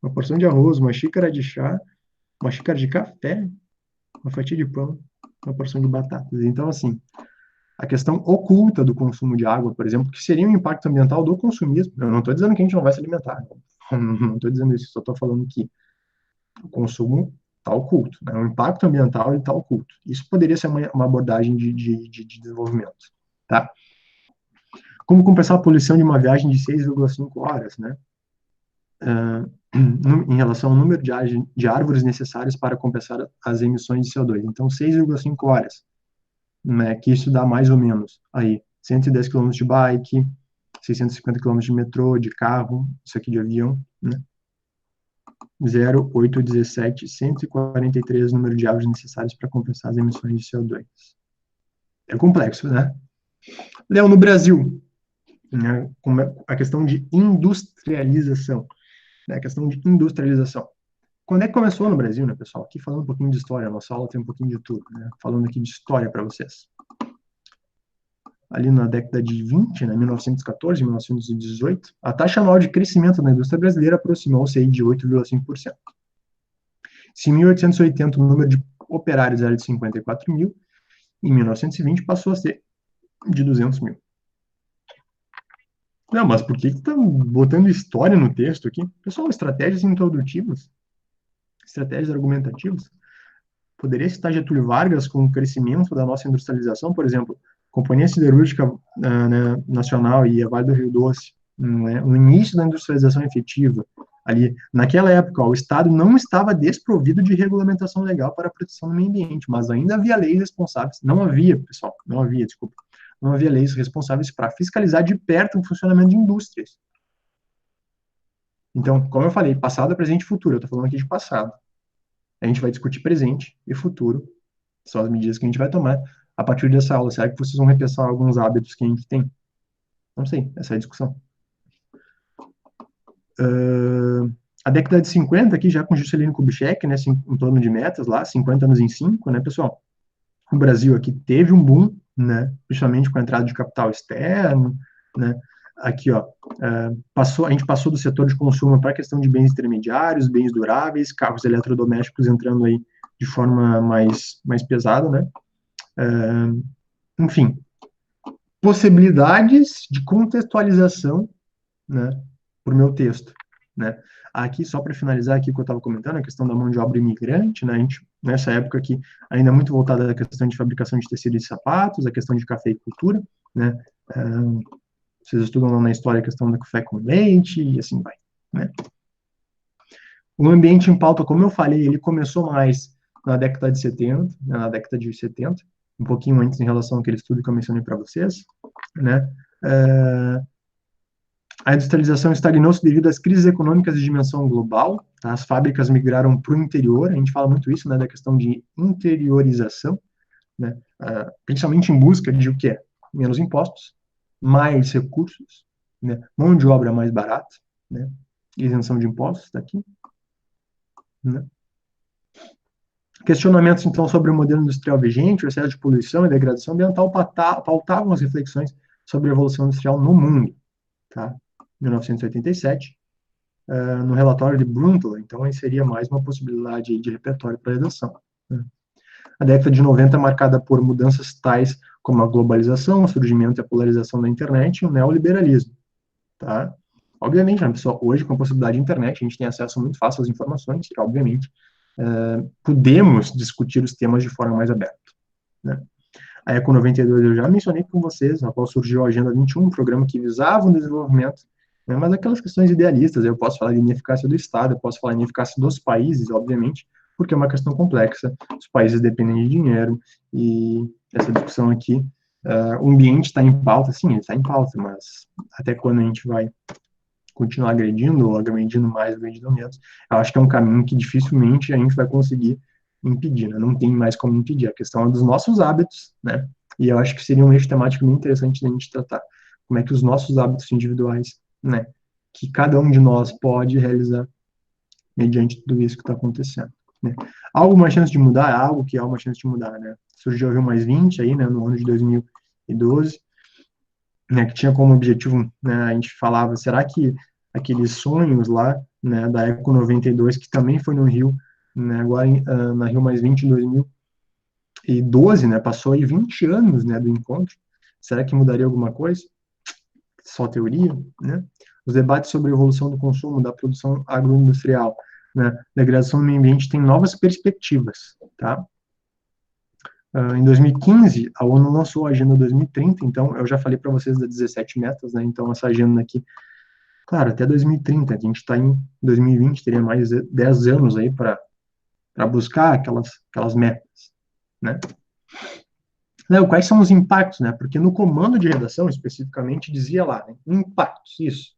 uma porção de arroz, uma xícara de chá, uma xícara de café, uma fatia de pão, uma porção de batatas. Então, assim, a questão oculta do consumo de água, por exemplo, que seria um impacto ambiental do consumismo. Eu não estou dizendo que a gente não vai se alimentar. Não estou dizendo isso, só estou falando que O consumo está oculto, né? O impacto ambiental está oculto. Isso poderia ser uma abordagem de desenvolvimento, tá? Como compensar a poluição de uma viagem de 6,5 horas, né? Em relação ao número de árvores necessárias para compensar as emissões de CO2. Então, 6,5 horas, né? Que isso dá mais ou menos aí 110 quilômetros de bike, 650 quilômetros de metrô, de carro, isso aqui de avião, né? 0,817, 143 número de árvores necessários para compensar as emissões de CO2. É complexo, né? Léo, no Brasil, né, a questão de industrialização, né, a questão de industrialização. Quando é que começou no Brasil, né, pessoal? Aqui falando um pouquinho de história, a nossa aula tem um pouquinho de tudo, né? Falando aqui de história para vocês. Ali na década de 20, né, 1914, 1918, a taxa anual de crescimento da indústria brasileira aproximou-se aí de 8,5%. Se em 1880 o número de operários era de 54 mil, em 1920 passou a ser de 200 mil. Não, mas por que que tá botando história no texto aqui? Pessoal, estratégias introdutivas, estratégias argumentativas. Poderia citar Getúlio Vargas com o crescimento da nossa industrialização, por exemplo, Companhia Siderúrgica né, Nacional e a Vale do Rio Doce, né, no início da industrialização efetiva, ali, naquela época, ó, o Estado não estava desprovido de regulamentação legal para a proteção do meio ambiente, mas ainda havia leis responsáveis, não havia, pessoal, não havia, desculpa, não havia leis responsáveis para fiscalizar de perto o funcionamento de indústrias. Então, como eu falei, passado, presente e futuro, eu estou falando aqui de passado. A gente vai discutir presente e futuro, são as medidas que a gente vai tomar a partir dessa aula. Será que vocês vão repensar alguns hábitos que a gente tem? Não sei, essa é a discussão. A década de 50, aqui já com Juscelino Kubitschek, né, um plano de metas lá, 50 anos em 5, né, pessoal? O Brasil aqui teve um boom, né, principalmente com a entrada de capital externo, né, aqui, ó, a gente passou do setor de consumo para a questão de bens intermediários, bens duráveis, carros eletrodomésticos entrando aí de forma mais pesada, né, enfim, possibilidades de contextualização, né, para o meu texto, né. Aqui, só para finalizar aqui o que eu estava comentando, a questão da mão de obra imigrante, né, a gente, nessa época aqui, ainda muito voltada à questão de fabricação de tecido e sapatos, a questão de cafeicultura, né, vocês estudam lá na história a questão do café com leite e assim vai, né. O ambiente em pauta, como eu falei, ele começou mais na década de 70, né, na década de 70, um pouquinho antes em relação àquele estudo que eu mencionei para vocês, né. A industrialização estagnou-se devido às crises econômicas de dimensão global, tá? As fábricas migraram para o interior, a gente fala muito isso, né, da questão de interiorização, né, principalmente em busca de o quê? Menos impostos, mais recursos, né, mão de obra mais barata, né, isenção de impostos daqui, né. Questionamentos, então, sobre o modelo industrial vigente, o excesso de poluição e degradação ambiental pautavam as reflexões sobre a evolução industrial no mundo, tá? 1987, no relatório de Brundtland, então aí seria mais uma possibilidade de repertório para a redação. Né? A década de 90 é marcada por mudanças tais como a globalização, o surgimento e a polarização da internet e o neoliberalismo. Tá? Obviamente, né, pessoal, hoje com a possibilidade de internet, a gente tem acesso muito fácil às informações e, obviamente, podemos discutir os temas de forma mais aberta. Né? A Eco 92 eu já mencionei com vocês, na qual surgiu a Agenda 21, um programa que visava o desenvolvimento, né, mas aquelas questões idealistas, eu posso falar de ineficácia do Estado, eu posso falar de ineficácia dos países, obviamente, porque é uma questão complexa, os países dependem de dinheiro, e essa discussão aqui, o ambiente está em pauta, sim, ele está em pauta, mas até quando a gente vai continuar agredindo, ou agredindo mais, agredindo menos, eu acho que é um caminho que dificilmente a gente vai conseguir impedir, né? Não tem mais como impedir, a questão é dos nossos hábitos, né, e eu acho que seria um eixo temático muito interessante da gente tratar, como é que os nossos hábitos individuais, né, que cada um de nós pode realizar mediante tudo isso que está acontecendo, né. Há alguma chance de mudar? É algo que há uma chance de mudar, né, surgiu o Rio Mais 20 aí, né, no ano de 2012, né, que tinha como objetivo, né, a gente falava, será que aqueles sonhos lá, né, da Eco 92, que também foi no Rio, né, agora na Rio Mais 20 em 2012, né, passou aí 20 anos, né, do encontro, será que mudaria alguma coisa? Só teoria, né? Os debates sobre a evolução do consumo, da produção agroindustrial, né, degradação do meio ambiente tem novas perspectivas, tá? Em 2015, a ONU lançou a Agenda 2030, então eu já falei para vocês das 17 metas, né? Então essa agenda aqui, claro, até 2030, a gente está em 2020, teria mais 10 anos aí para buscar aquelas metas, né? Léo, quais são os impactos, né? Porque no comando de redação, especificamente, dizia lá, né? Impactos, isso.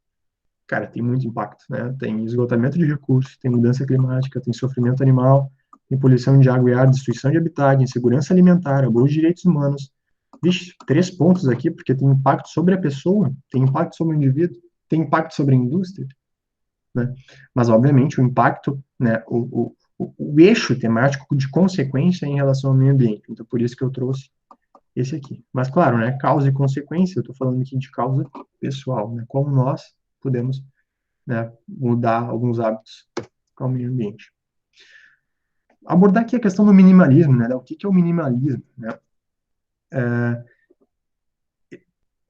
Cara, tem muito impacto, né? Tem esgotamento de recursos, tem mudança climática, tem sofrimento animal, tem poluição de água e ar, destruição de habitat, insegurança alimentar, abuso de direitos humanos. Vixe, 3 pontos aqui, porque tem impacto sobre a pessoa, tem impacto sobre o indivíduo, tem impacto sobre a indústria, né? Mas, obviamente, o impacto, né, o eixo temático de consequência em relação ao meio ambiente. Então, por isso que eu trouxe esse aqui. Mas, claro, né, causa e consequência, eu estou falando aqui de causa pessoal, né, como nós podemos, né, mudar alguns hábitos ao meio ambiente. Abordar aqui a questão do minimalismo, né, o que é o minimalismo, né?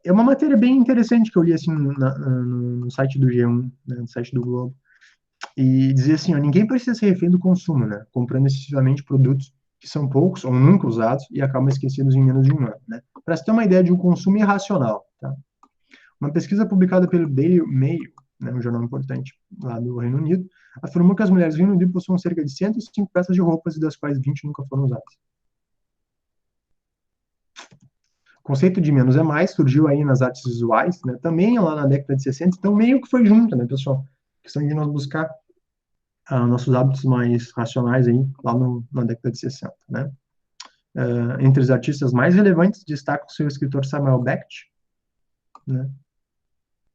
É uma matéria bem interessante que eu li assim no site do G1, né, no site do Globo, e dizia assim, ó, ninguém precisa ser refém do consumo, né, comprando excessivamente produtos que são poucos ou nunca usados e acabam esquecidos em menos de um ano, né? Para se ter uma ideia de um consumo irracional, tá? Uma pesquisa publicada pelo Daily Mail, né, um jornal importante lá do Reino Unido, afirmou que as mulheres do Reino Unido possuem cerca de 105 peças de roupas e das quais 20 nunca foram usadas. O conceito de menos é mais surgiu aí nas artes visuais, né, também lá na década de 60, então meio que foi junto, né, pessoal? A questão de nós buscar nossos hábitos mais racionais aí, lá na década de 60, né? Entre os artistas mais relevantes, destaca o seu escritor Samuel Beckett, né?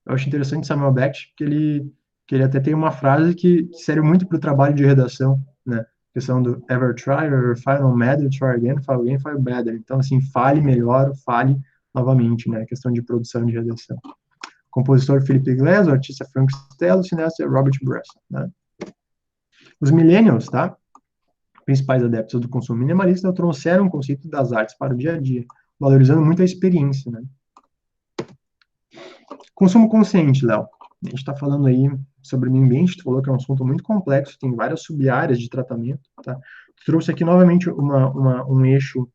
Eu acho interessante Samuel Beckett, que ele até tem uma frase que serve muito para o trabalho de redação, né? A questão do ever try, ever fail, no matter, try again, fail better. Então, assim, fale melhor, fale novamente, né? A questão de produção de redação. Compositor Philip Glass, o artista Frank Stella, o cineasta Robert Bresson, né? Os millennials, tá? Principais adeptos do consumo minimalista trouxeram o conceito das artes para o dia a dia, valorizando muito a experiência, né? Consumo consciente, Léo. A gente está falando aí sobre o meio ambiente, tu falou que é um assunto muito complexo, tem várias sub-áreas de tratamento, tá? Tu trouxe aqui novamente um eixo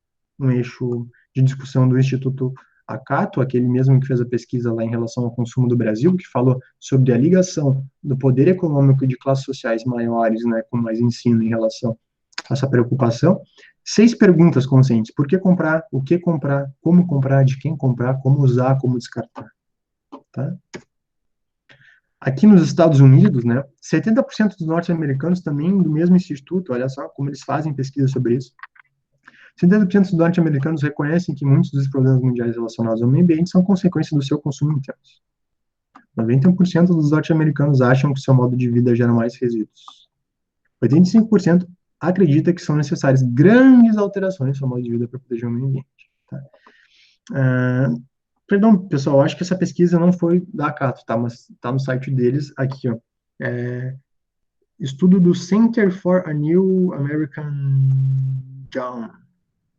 de discussão do Instituto Acato, aquele mesmo que fez a pesquisa lá em relação ao consumo do Brasil, que falou sobre a ligação do poder econômico de classes sociais maiores, né, com mais ensino em relação a essa preocupação. 6 perguntas conscientes: por que comprar, o que comprar, como comprar, de quem comprar, como usar, como descartar, tá? Aqui nos Estados Unidos, né, 70% dos norte-americanos também do mesmo instituto, olha só como eles fazem pesquisa sobre isso. 70% dos norte-americanos reconhecem que muitos dos problemas mundiais relacionados ao meio ambiente são consequência do seu consumo intenso. 91% dos norte-americanos acham que seu modo de vida gera mais resíduos. 85% acredita que são necessárias grandes alterações no seu modo de vida para proteger o meio ambiente. Tá? Perdão, pessoal, acho que essa pesquisa não foi da Acato, tá? Mas tá no site deles, aqui, ó. Estudo do Center for a New American John,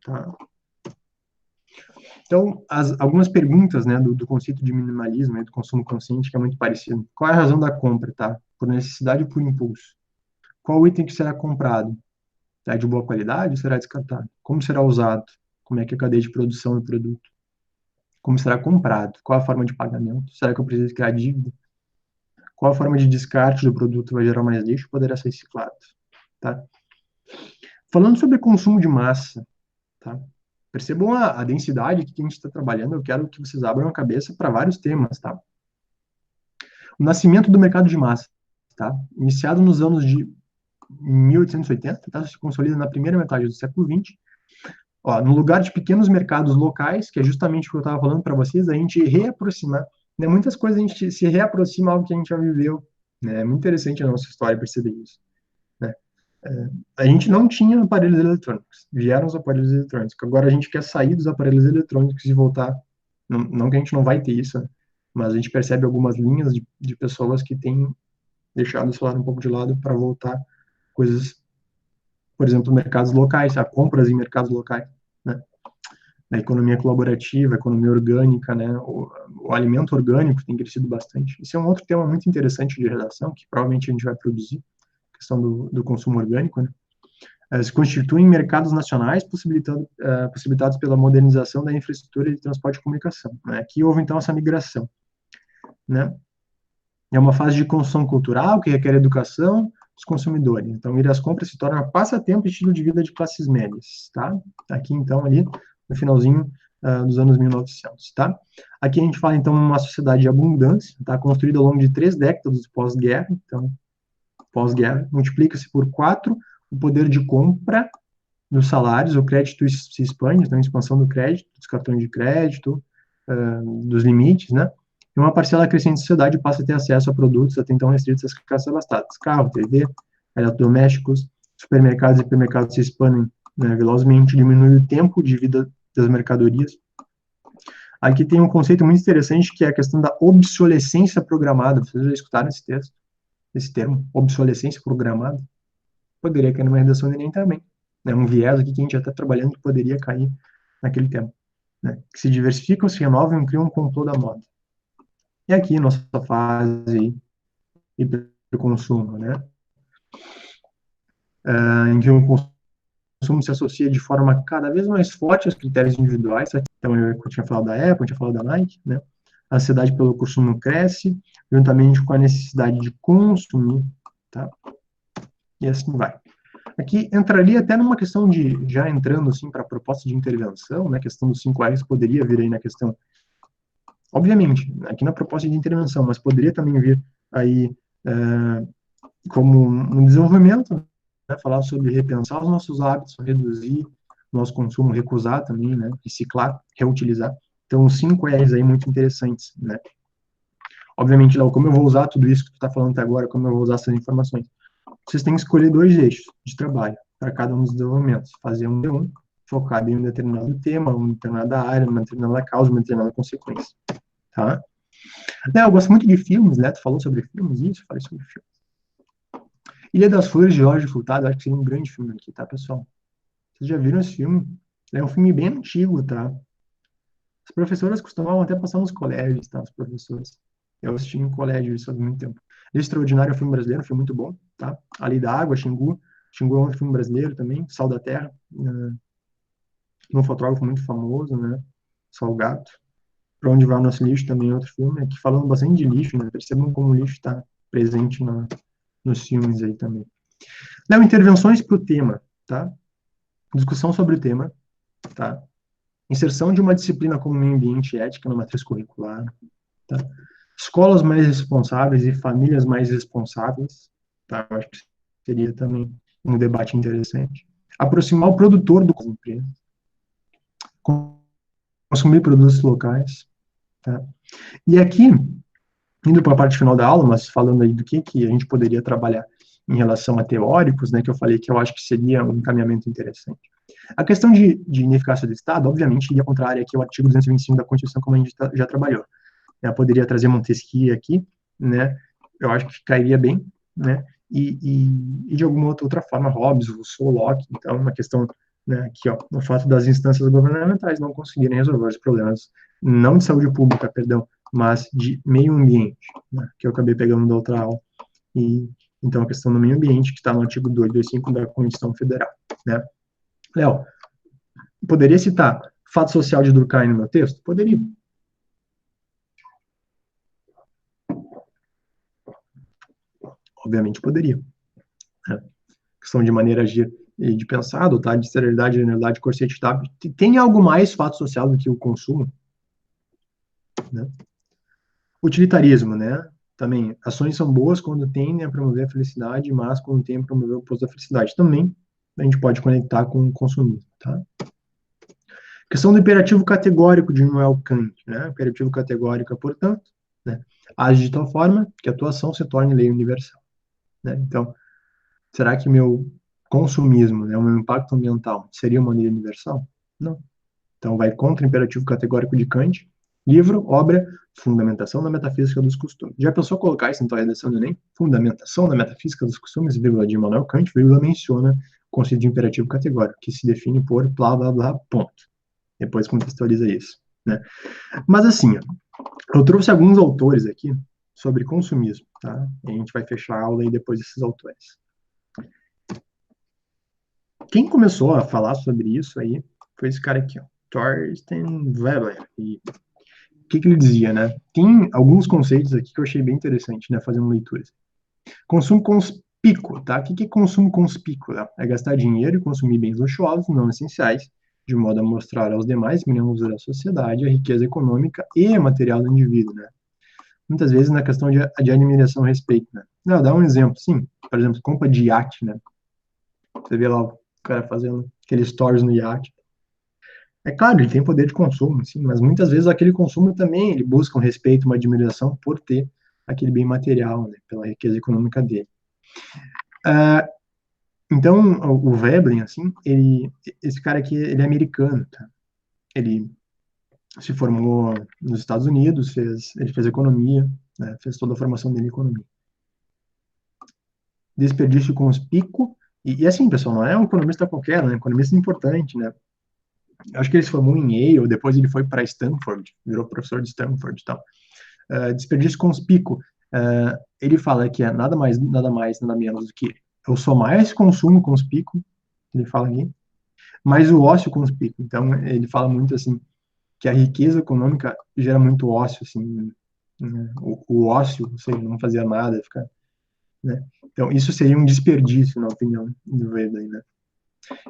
tá? Então, algumas perguntas, né, do conceito de minimalismo e do consumo consciente, que é muito parecido. Qual é a razão da compra, tá? Por necessidade ou por impulso? Qual item que será comprado? É de boa qualidade ou será descartado? Como será usado? Como é que é a cadeia de produção do produto? Como será comprado? Qual a forma de pagamento? Será que eu preciso criar dívida? Qual a forma de descarte do produto vai gerar mais lixo? Poderá ser reciclado, tá? Falando sobre consumo de massa, tá? Percebam a densidade que a gente está trabalhando. Eu quero que vocês abram a cabeça para vários temas, tá? O nascimento do mercado de massa, tá? Iniciado nos anos de 1880, tá? Se consolida na primeira metade do século XX. Ó, no lugar de pequenos mercados locais, que é justamente o que eu estava falando para vocês, a gente reaproximar, né? Muitas coisas a gente se reaproxima ao que a gente já viveu, né? É muito interessante a nossa história perceber isso, né? A gente não tinha aparelhos eletrônicos, vieram os aparelhos eletrônicos. Agora a gente quer sair dos aparelhos eletrônicos e voltar. Não, não que a gente não vai ter isso, né? Mas a gente percebe algumas linhas de pessoas que têm deixado o celular um pouco de lado para voltar coisas, por exemplo, mercados locais, a compras em mercados locais, né? A economia colaborativa, a economia orgânica, né? O alimento orgânico tem crescido bastante. Isso é um outro tema muito interessante de redação, que provavelmente a gente vai produzir, questão do consumo orgânico, né? Se constituem mercados nacionais possibilitados pela modernização da infraestrutura de transporte e comunicação, né? Aqui houve, então, essa migração, né? É uma fase de construção cultural que requer educação dos consumidores. Então, ir às compras se torna passatempo e estilo de vida de classes médias, tá? Aqui, então, ali, no finalzinho dos anos 1900, tá? Aqui a gente fala, então, uma sociedade de abundância, tá? Construída ao longo de 3 décadas pós-guerra. Então, pós-guerra, multiplica-se por 4 o poder de compra dos salários, o crédito se expande, então, a expansão do crédito, dos cartões de crédito, dos limites, né? E uma parcela crescente da sociedade passa a ter acesso a produtos até então restritos às classes abastadas. Carro, TV, eletrodomésticos, supermercados e hipermercados se expandem, né, velozmente, diminui o tempo de vida das mercadorias. Aqui tem um conceito muito interessante que é a questão da obsolescência programada. Vocês já escutaram esse termo, obsolescência programada? Poderia cair numa redação do Enem também. É um viés aqui que a gente já está trabalhando que poderia cair naquele tema. Né? Que se diversificam, se renovam e criam um complô da moda. E aqui, nossa fase hiperconsumo, né? Em que o consumo se associa de forma cada vez mais forte aos critérios individuais. Então, eu tinha falado da Apple, eu tinha falado da Nike, né? A ansiedade pelo consumo cresce, juntamente com a necessidade de consumir, tá? E assim vai. Aqui entraria até numa questão de, já entrando assim para a proposta de intervenção, né? A questão dos 5 R's poderia vir aí na questão. Obviamente, aqui na proposta de intervenção, mas poderia também vir aí como um desenvolvimento, né, falar sobre repensar os nossos hábitos, reduzir o nosso consumo, recusar também, né, reciclar, reutilizar. Então, 5 R's aí muito interessantes, né. Obviamente, Léo, como eu vou usar tudo isso que tu está falando até agora, como eu vou usar essas informações? Vocês têm que escolher 2 eixos de trabalho para cada um dos desenvolvimentos. Fazer um D1, focado em um determinado tema, uma determinada área, uma determinada causa, uma determinada consequência. Tá? Eu gosto muito de filmes, né? Tu falou sobre filmes, isso, eu falei sobre filmes. Ilha das Flores, de Jorge Furtado, acho que seria um grande filme aqui, tá, pessoal? Vocês já viram esse filme? É um filme bem antigo, tá? As professoras costumavam até passar nos colégios, tá? Os professores. Eu assisti em colégio isso há muito tempo. Extraordinário é um filme brasileiro, um filme muito bom, tá? Ali da Água, Xingu. Xingu é um filme brasileiro também, Sal da Terra. Um fotógrafo muito famoso, né? Salgato. Para Onde Vai o Nosso Lixo também é outro filme, aqui falando bastante de lixo, né? Percebam como o lixo está presente nos filmes aí também. Léo, intervenções para o tema, tá? Discussão sobre o tema, tá? Inserção de uma disciplina como meio ambiente e ética na matriz curricular, tá? Escolas mais responsáveis e famílias mais responsáveis, tá? Eu acho que seria também um debate interessante. Aproximar o produtor do empresa, consumir produtos locais, tá? E aqui, indo para a parte final da aula, mas falando aí do que a gente poderia trabalhar em relação a teóricos, né, que eu falei que eu acho que seria um encaminhamento interessante. A questão de ineficácia do Estado, obviamente, iria contrária aqui ao artigo 225 da Constituição, como a gente já trabalhou. Eu poderia trazer Montesquieu aqui, né, eu acho que cairia bem, né, e de alguma outra forma, Hobbes, Rousseau, Locke, então, uma questão, né, aqui, ó, o fato das instâncias governamentais não conseguirem resolver os problemas, não de saúde pública, perdão, mas de meio ambiente, né, que eu acabei pegando da outra aula, e então a questão do meio ambiente, que está no artigo 225 da Constituição Federal, né. Léo, poderia citar fato social de Durkheim no meu texto? Poderia. Obviamente poderia. Né? Questão de maneira de agir e de pensar, adotar de seriedade, generalidade, coercitividade. Tem algo mais fato social do que o consumo? Né? Utilitarismo, né? Também, ações são boas quando tendem a promover a felicidade, mas quando tendem a promover o oposto da felicidade. Também a gente pode conectar com o consumismo, tá? Questão do imperativo categórico de Immanuel Kant, né? Imperativo categórico, portanto, né? Age de tal forma que a tua ação se torne lei universal, né? Então, será que meu consumismo, né, o meu impacto ambiental, seria uma lei universal? Não. Então, vai contra o imperativo categórico de Kant. Livro, obra, Fundamentação da Metafísica dos Costumes. Já pensou colocar isso em tua redação do Enem? Fundamentação da Metafísica dos Costumes, vírgula, de Immanuel Kant, vírgula, menciona o conceito de imperativo categórico, que se define por blá, blá, blá, ponto. Depois contextualiza isso, né? Mas assim, eu trouxe alguns autores aqui sobre consumismo, tá? E a gente vai fechar a aula aí depois desses autores. Quem começou a falar sobre isso aí foi esse cara aqui, ó, Thorsten Veblen. E o que ele dizia, né? Tem alguns conceitos aqui que eu achei bem interessante, né? Fazendo leituras. Consumo conspícuo, tá? O que é consumo conspícuo? Né? É gastar dinheiro e consumir bens luxuosos, não essenciais, de modo a mostrar aos demais membros da sociedade a riqueza econômica e material do indivíduo, né? Muitas vezes na questão de admiração e respeito, né? Não, dá um exemplo, sim. Por exemplo, compra de iate, né? Você vê lá o cara fazendo aqueles stories no iate. É claro, ele tem poder de consumo, sim, mas muitas vezes aquele consumo também ele busca um respeito, uma admiração por ter aquele bem material, né, pela riqueza econômica dele. Então, o Veblen, assim, esse cara aqui, ele é americano, tá? Ele se formou nos Estados Unidos, ele fez economia, né, fez toda a formação dele em economia. Desperdício conspícuo, e assim, pessoal, não é um economista qualquer, né, um economista importante, né? Acho que ele se formou em Yale, depois ele foi para Stanford, virou professor de Stanford e tal. Desperdício conspícuo, ele fala que é nada mais, nada menos do que eu sou mais consumo conspícuo, ele fala aqui, mas o ócio conspícuo. Então, ele fala muito assim, que a riqueza econômica gera muito ócio, assim, né? O ócio, ou seja, não fazer nada, ficar, né? Então, isso seria um desperdício, na opinião do Weber, né?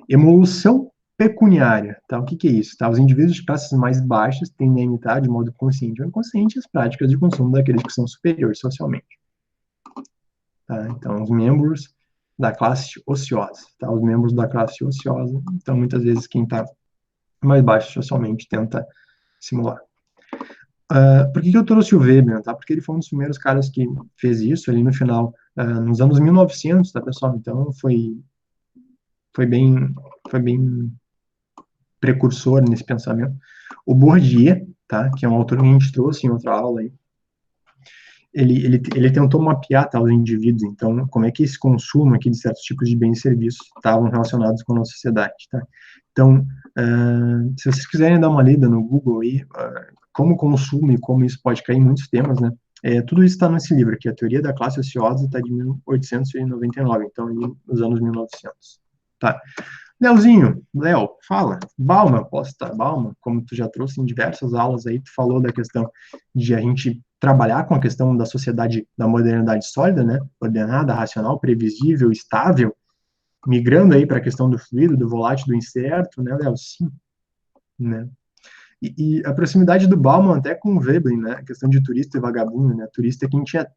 Emolução pecuniária, tá? O que é isso? Tá? Os indivíduos de classes mais baixas tendem a imitar, de modo consciente ou inconsciente, as práticas de consumo daqueles que são superiores socialmente. Tá? Então, os membros da classe ociosa, tá? Os membros da classe ociosa, então, muitas vezes, quem está mais baixo socialmente tenta simular. Por que eu trouxe o Weber, tá? Porque ele foi um dos primeiros caras que fez isso ali no final, nos anos 1900, tá, pessoal? Então, foi bem, foi bem precursor nesse pensamento. O Bourdieu, tá? Que é um autor que a gente trouxe em outra aula aí, ele tentou mapear tá, os indivíduos, então, como é que esse consumo aqui de certos tipos de bens e serviços estavam relacionados com a nossa sociedade, tá? Então, se vocês quiserem dar uma lida no Google aí, como consumo e como isso pode cair em muitos temas, né? Tudo isso está nesse livro aqui, A Teoria da Classe Ociosa, está de 1899, então, ali nos anos 1900, tá? Léo, fala. Bauman, posso estar Bauman, como tu já trouxe em diversas aulas aí, tu falou da questão de a gente trabalhar com a questão da sociedade, da modernidade sólida, né? Ordenada, racional, previsível, estável, migrando aí para a questão do fluido, do volátil, do incerto, né, Léo? Sim, né? E a proximidade do Bauman até com o Veblen, né? A questão de turista e vagabundo, né? Turista é quem tinha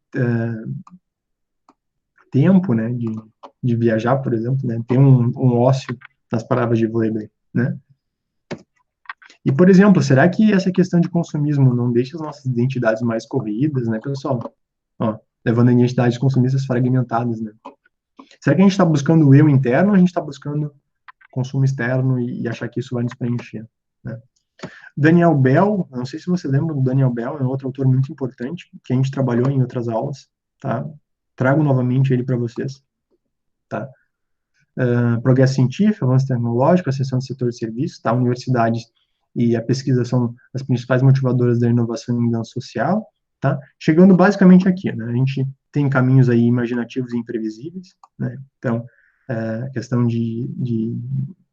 tempo, né, de viajar, por exemplo, né? Tem um ócio nas palavras de Veblen, né? E, por exemplo, será que essa questão de consumismo não deixa as nossas identidades mais corridas, né, pessoal? Ó, levando a identidades consumistas fragmentadas, né? Será que a gente está buscando o eu interno ou a gente está buscando consumo externo e achar que isso vai nos preencher, né? Daniel Bell, não sei se você lembra do Daniel Bell, é um outro autor muito importante, que a gente trabalhou em outras aulas, tá? Trago novamente ele para vocês, tá? Progresso científico, avanço tecnológico, ascensão do setor de serviços, tá? Universidades e a pesquisa são as principais motivadoras da inovação e mudança social, tá? Chegando basicamente aqui, né? A gente tem caminhos aí imaginativos e imprevisíveis, né? Então, a questão de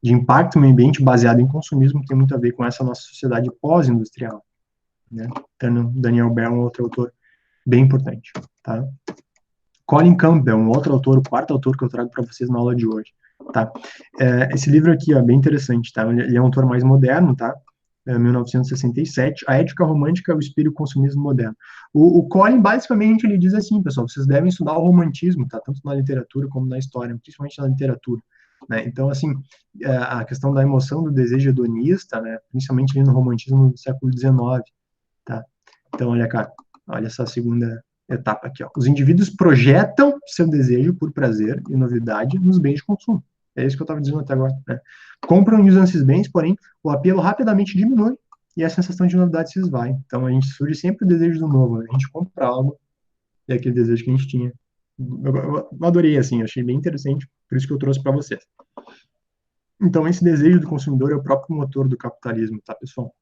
impacto no meio ambiente baseado em consumismo tem muito a ver com essa nossa sociedade pós-industrial, né? Então, Daniel Bell é um outro autor bem importante, tá? Colin Campbell, um outro autor, o quarto autor que eu trago para vocês na aula de hoje, tá? Esse livro aqui, ó, é bem interessante, tá? Ele é um autor mais moderno, tá? 1967, A Ética Romântica e o Espírito Consumismo Moderno. O Colin, basicamente, ele diz assim, pessoal, vocês devem estudar o romantismo, tá? Tanto na literatura como na história, principalmente na literatura, né? Então, assim, a questão da emoção, do desejo hedonista, né? Principalmente ali no romantismo do século XIX, tá? Então, olha cá, olha essa segunda etapa aqui, ó. Os indivíduos projetam seu desejo por prazer e novidade nos bens de consumo. É isso que eu estava dizendo até agora, né? Compram e usam esses bens, porém, o apelo rapidamente diminui e a sensação de novidade se esvai. Então, a gente surge sempre o desejo do novo, né? A gente compra algo e é aquele desejo que a gente tinha. Eu adorei, assim, achei bem interessante, por isso que eu trouxe para vocês. Então, esse desejo do consumidor é o próprio motor do capitalismo, tá, pessoal?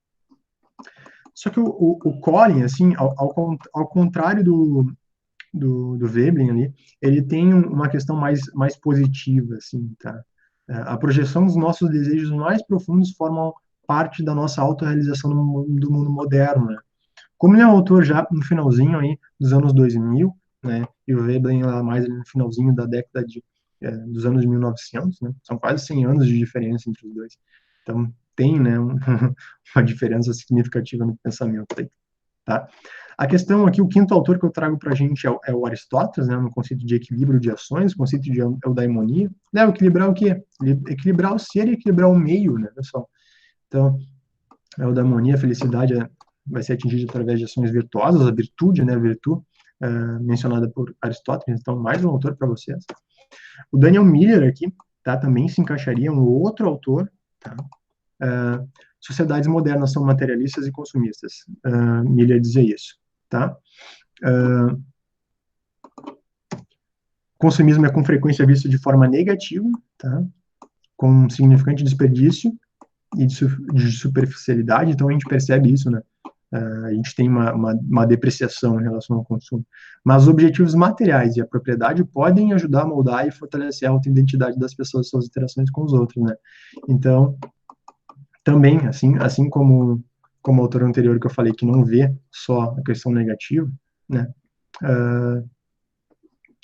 Só que o Colin, assim, ao contrário do Veblen ali, ele tem uma questão mais positiva, assim, tá? A projeção dos nossos desejos mais profundos formam parte da nossa autorrealização do mundo moderno, né? Como ele é um autor já no finalzinho aí dos anos 2000, né, e o Veblen lá mais no finalzinho da década dos anos 1900, né, são quase 100 anos de diferença entre os dois. Então, tem, né, uma diferença significativa no pensamento aí, tá? A questão aqui, o quinto autor que eu trago para a gente é o Aristóteles, né, no conceito de equilíbrio de ações, o conceito de eudaimonia. Né, equilibrar o quê? Equilibrar o ser e equilibrar o meio, né, pessoal? Então, a eudaimonia, a felicidade vai ser atingida através de ações virtuosas, a virtude, né, a virtude, mencionada por Aristóteles. Então, mais um autor para vocês. O Daniel Miller aqui, tá, também se encaixaria, um outro autor, tá? Sociedades modernas são materialistas e consumistas. Miller dizia isso, tá? Consumismo é com frequência visto de forma negativa, tá? Com um significante desperdício e de superficialidade, então a gente percebe isso, né? A gente tem uma depreciação em relação ao consumo. Mas os objetivos materiais e a propriedade podem ajudar a moldar e fortalecer a autoidentidade das pessoas e suas interações com os outros, né? Então, também, assim como o autor anterior que eu falei, que não vê só a questão negativa, né?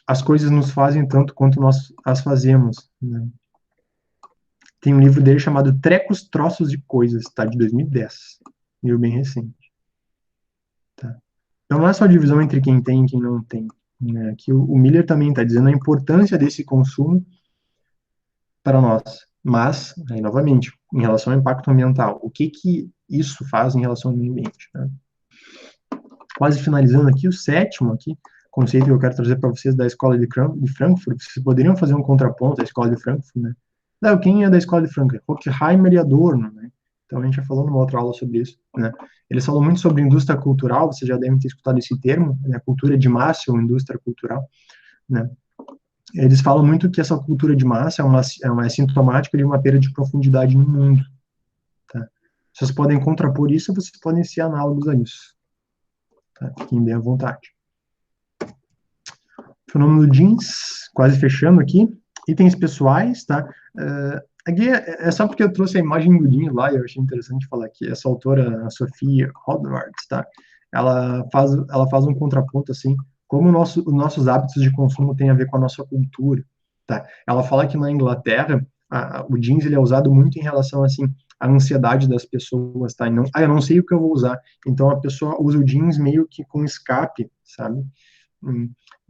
As coisas nos fazem tanto quanto nós as fazemos, né? Tem um livro dele chamado Trecos, Troços e Coisas, tá? De 2010. Livro bem recente. Tá? Então não é só divisão entre quem tem e quem não tem. Né? Aqui o Miller também está dizendo a importância desse consumo para nós. Mas, aí, novamente, em relação ao impacto ambiental, o que isso faz em relação ao meio ambiente? Né? Quase finalizando aqui, o sétimo aqui, conceito que eu quero trazer para vocês da Escola de Frankfurt, vocês poderiam fazer um contraponto à Escola de Frankfurt, né? Não, quem é da Escola de Frankfurt? Horkheimer e Adorno, né? Então a gente já falou numa outra aula sobre isso, né? Eles falam muito sobre indústria cultural, vocês já devem ter escutado esse termo, né? Cultura de massa ou indústria cultural, né? Eles falam muito que essa cultura de massa é sintomática de uma perda de profundidade no mundo, tá? Vocês podem contrapor isso, vocês podem ser análogos a isso, tá? Fiquem bem à vontade. Fenômeno jeans, quase fechando aqui. Itens pessoais, tá? Aqui é só porque eu trouxe a imagem do jeans lá e eu achei interessante falar aqui. Essa autora, a Sophie Rodwards, tá? Ela faz um contraponto, assim, como os nossos hábitos de consumo têm a ver com a nossa cultura, tá? Ela fala que na Inglaterra, o jeans ele é usado muito em relação, assim, à ansiedade das pessoas, tá? E não, eu não sei o que eu vou usar. Então, a pessoa usa o jeans meio que com escape, sabe?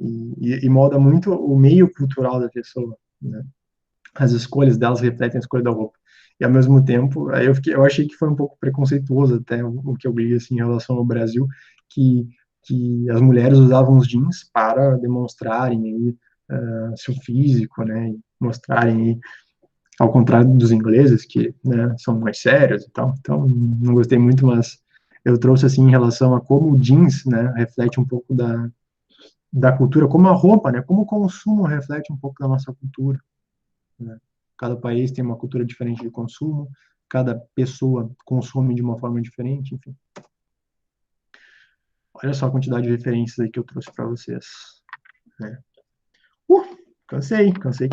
E molda muito o meio cultural da pessoa, né? As escolhas delas refletem a escolha da roupa. E ao mesmo tempo, aí eu achei que foi um pouco preconceituoso até o que eu li assim, em relação ao Brasil, que as mulheres usavam os jeans para demonstrarem aí, seu físico, né? E mostrarem aí, ao contrário dos ingleses, que, né, são mais sérios e tal. Então, não gostei muito, mas eu trouxe assim em relação a como o jeans, né, reflete um pouco da cultura, como a roupa, né? Como o consumo reflete um pouco da nossa cultura, né? Cada país tem uma cultura diferente de consumo, cada pessoa consome de uma forma diferente, enfim. Olha só a quantidade de referências aí que eu trouxe para vocês, né? Cansei.